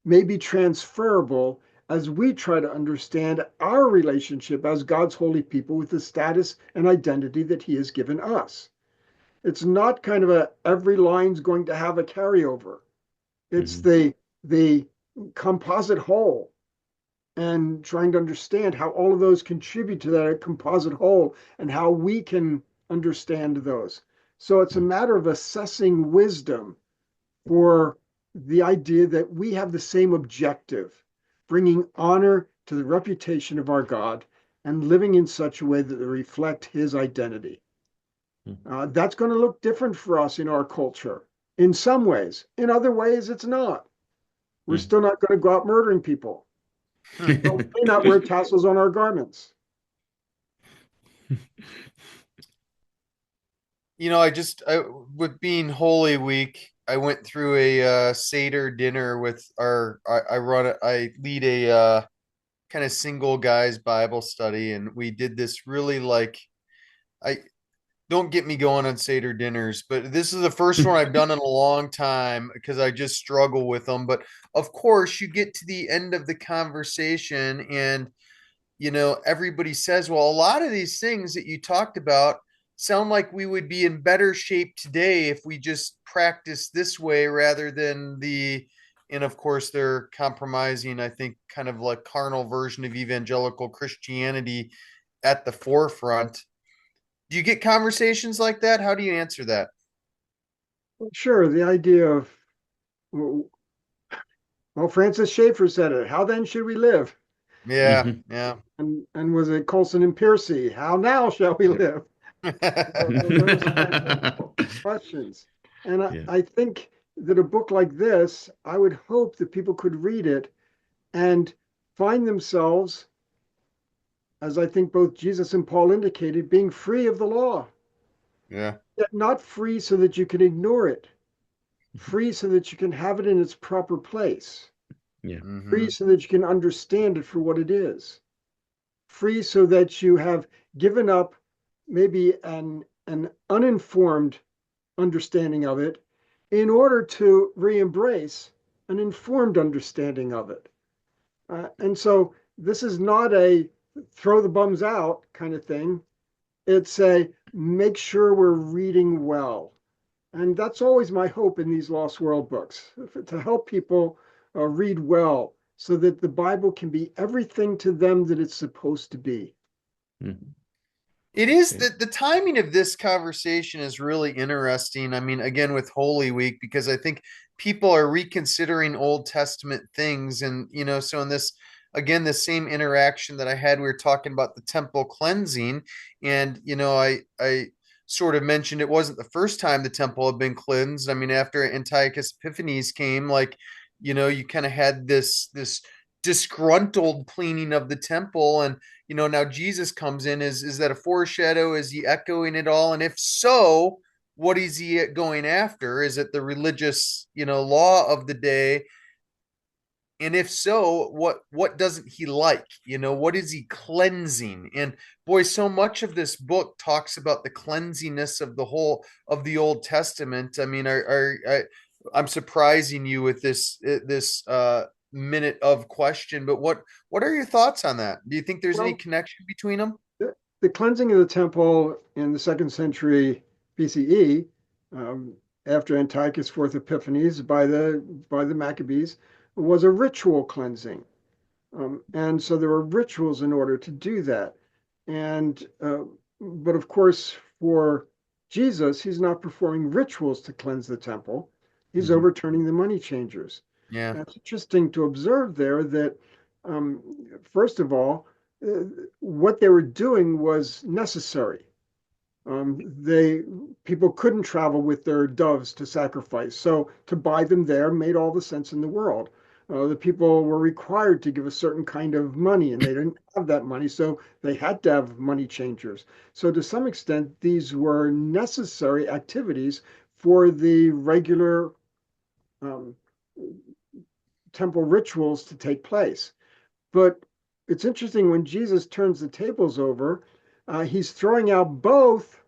may be transferable as we try to understand our relationship as God's holy people with the status and identity that he has given us. It's not kind of a every line's going to have a carryover. It's Hmm. the composite whole, and trying to understand how all of those contribute to that composite whole and how we can understand those. So it's a matter of assessing wisdom for the idea that we have the same objective, bringing honor to the reputation of our God and living in such a way that they reflect his identity. That's going to look different for us in our culture in some ways. In other ways, it's not. We're still not going to go out murdering people, but we may not wear tassels on our garments. With being Holy Week, I went through a Seder dinner with I lead a kind of single guys Bible study, and we did this really I don't get me going on Seder dinners, but this is the first one I've done in a long time because I just struggle with them. But of course, you get to the end of the conversation, and everybody says, well, a lot of these things that you talked about sound like we would be in better shape today if we just practice this way rather than and of course, they're compromising, I think, kind of like carnal version of evangelical Christianity at the forefront. Do you get conversations like that? How do you answer that? Sure, the idea of, well, Francis Schaeffer said it. How then should we live? Yeah, Hmm. yeah. And was it Colson and Piercy? How now shall we live? Those kinds of questions. And Yeah. I think that a book like this, I would hope that people could read it and find themselves, as I think both Jesus and Paul indicated, being free of the law, Yeah. yet not free so that you can ignore it, free so that you can have it in its proper place, Yeah. free Hmm. so that you can understand it for what it is, free so that you have given up maybe an an uninformed understanding of it in order to re-embrace an informed understanding of it. And so this is not a throw the bums out kind of thing. It's a make sure we're reading well. And that's always my hope in these Lost World books, to help people read well so that the Bible can be everything to them that it's supposed to be. Mhm. It is Okay. the timing of this conversation is really interesting. I mean, again, with Holy Week, because I think people are reconsidering Old Testament things. And, so in this, again, the same interaction that I had, we were talking about the temple cleansing. And, I sort of mentioned it wasn't the first time the temple had been cleansed. I mean, after Antiochus Epiphanes came, like, you kind of had this disgruntled cleaning of the temple. And now Jesus comes in. Is that a foreshadow? Is he echoing it all? And if so, what is he going after? Is it the religious law of the day? And if so, what doesn't he like? What is he cleansing? And boy, so much of this book talks about the cleansiness of the whole of the Old Testament. I mean, I'm surprising you with this minute of question, but what are your thoughts on that? Do you think there's any Well, connection between them? the cleansing of the temple in the second century BCE, um, after Antiochus' fourth Epiphanes by the Maccabees, was a ritual cleansing. And so there were rituals in order to do that. And but of course, for Jesus, he's not performing rituals to cleanse the temple. He's Mhm. overturning the money changers. Yeah. And it's interesting to observe there that, um, first of all, uh, what they were doing was necessary. They People couldn't travel with their doves to sacrifice, so to buy them there made all the sense in the world. The people were required to give a certain kind of money, and they didn't have that money, so they had to have money changers. So to some extent, these were necessary activities for the regular um, temple rituals to take place. But it's interesting when Jesus turns the tables over, he's throwing out both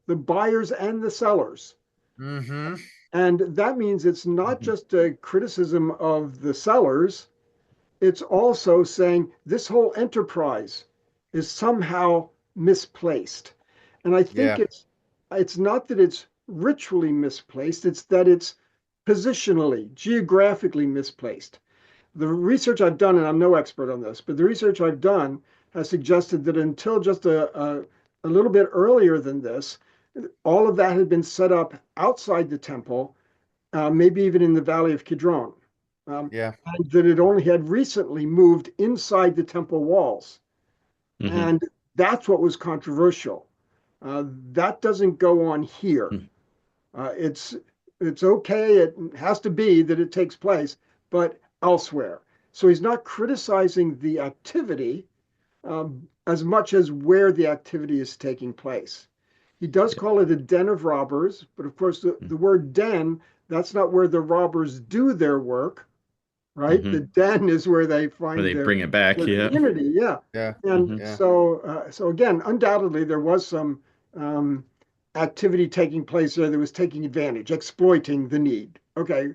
the buyers and the sellers. Mm-hmm. And that means it's not Mhm. just a criticism of the sellers, it's also saying this whole enterprise is somehow misplaced. And I think Yeah. it's not that it's ritually misplaced, it's that it's positionally, geographically misplaced. The research I've done, and I'm no expert on this, but the research I've done has suggested that until just a little bit earlier than this, all of that had been set up outside the temple, maybe even in the Valley of Kidron, Yeah. and that it only had recently moved inside the temple walls. Mhm. And that's what was controversial. That doesn't go on here. Mhm. It's okay. It has to be that it takes place, but elsewhere. So he's not criticizing the activity as much as where the activity is taking place. He does Yeah. call it a den of robbers, but of course, the word den, that's not where the robbers do their work, right? The Mhm. den is where they Where find they bring it back, their yeah. community. Yeah. Yeah. And Mhm. Yeah. so again, undoubtedly, there was some um, activity taking place there that was taking advantage, exploiting the need. Okay,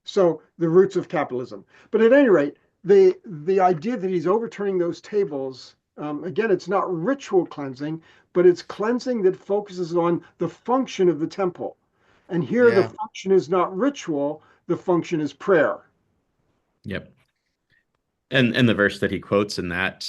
so the roots of capitalism. But at any rate, the idea that he's overturning those tables, again, it's not ritual cleansing, but it's cleansing that focuses on the function of the temple. And here, the Yeah. function is not ritual; the function is prayer. Yep. And the verse that he quotes in that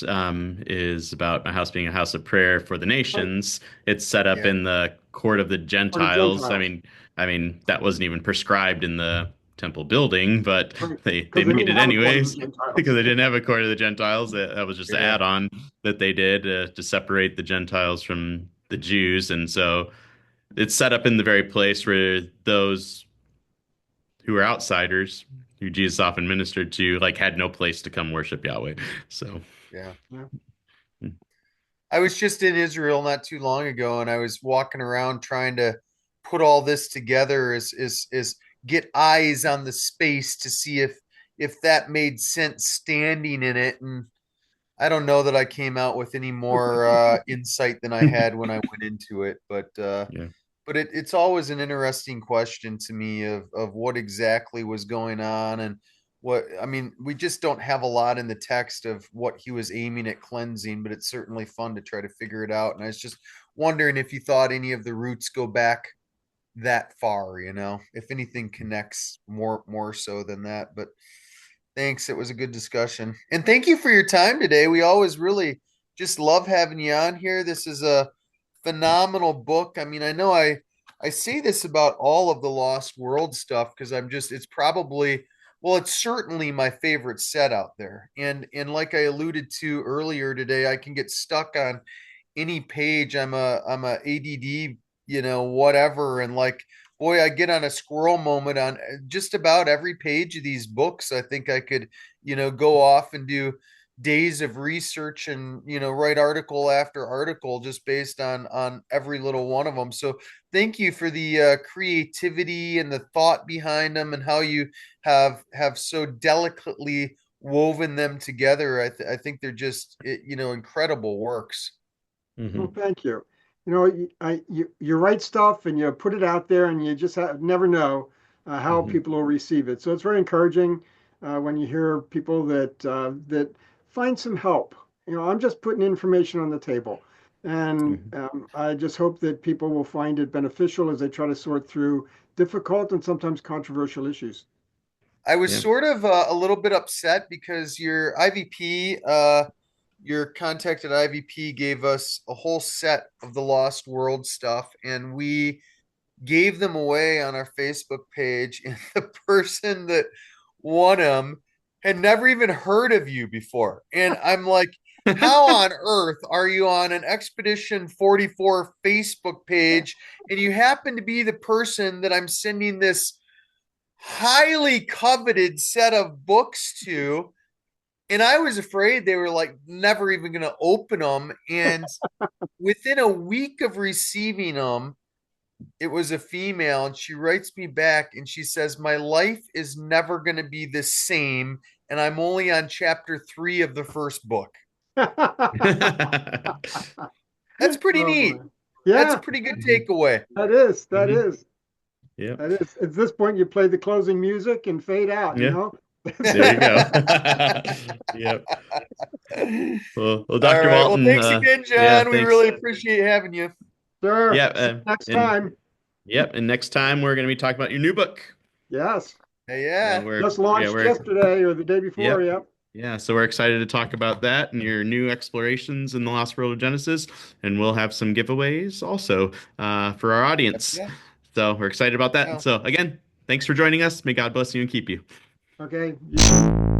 is about my house being a house of prayer for the Right? nations. It's set up Yeah. in the court of the For the Gentiles. Gentiles, I mean that wasn't even prescribed in the temple building, but right? they Because they made didn't it have a court of the anyways because Gentiles. they didn't have a court of the Gentiles. That was just an Yeah. add-on that they did to separate the Gentiles from the Jews, and so it's set up in the very place where those who were outsiders, who Jesus often ministered to, like had no place to come worship Yahweh. So. Yeah. Yeah. I was just in Israel not too long ago, and I was walking around trying to put all this together, is get eyes on the space to see if that made sense standing in it. And I don't know that I came out with any more insight than I had when I went into it, Yeah. but it's always an interesting question to me of what exactly was going on and what I mean. We just don't have a lot in the text of what he was aiming at cleansing, but it's certainly fun to try to figure it out. And I was just wondering if you thought any of the roots go back that far, if anything connects more so than that. But thanks. It was a good discussion. And thank you for your time today. We always really just love having you on here. This is a phenomenal book. I mean, I know I say this about all of the Lost World stuff because it's probably well, it's certainly my favorite set out there. And like I alluded to earlier today, I can get stuck on any page. I'm a ADD, whatever, and like boy, I get on a squirrel moment on just about every page of these books. I think I could, go off and do days of research and write article after article just based on every little one of them. So thank you for the creativity and the thought behind them and how you have so delicately woven them together. I think they're just incredible works. Well, Hmm. thank you. You write stuff and you put it out there, and you just never know how Hmm. people will receive it. So it's very encouraging when you hear people that find some help. I'm just putting information on the table, and Hmm. I just hope that people will find it beneficial as they try to sort through difficult and sometimes controversial issues. I was Yeah. sort of a little bit upset because your IVP, your contact at IVP gave us a whole set of the Lost World stuff, and we gave them away on our Facebook page. And the person that won them had never even heard of you before. And I'm like, how on earth are you on an Expedition 44 Facebook page and you happen to be the person that I'm sending this highly coveted set of books to? And I was afraid they were like never even going to open them. And within a week of receiving them, it was a female, and she writes me back and she says, my life is never going to be the same. And I'm only on chapter 3 of the first book. That's pretty Oh neat. boy. That's a Yeah, pretty good Hmm. takeaway. that is. That Hmm. is. Yep. That is. At this point, you play the closing music and fade out, Yeah. That's There you it. go. Yep. Well, All Dr. right. Well, Walton, thanks again, yeah, John. We thanks. really appreciate having you. Sure. Yeah, See you next and time. yep, and next time we're going to be talking about your new book. Yes. Hey, So yeah. Just yeah, launched we're yesterday or the day before. yep. Yep. Yeah, so we're excited to talk about that and your new explorations in the Lost World of Genesis, and we'll have some giveaways also for our audience. Yeah. So we're excited about that. Yeah. So again, thanks for joining us. May God bless you and keep you. Okay. You too.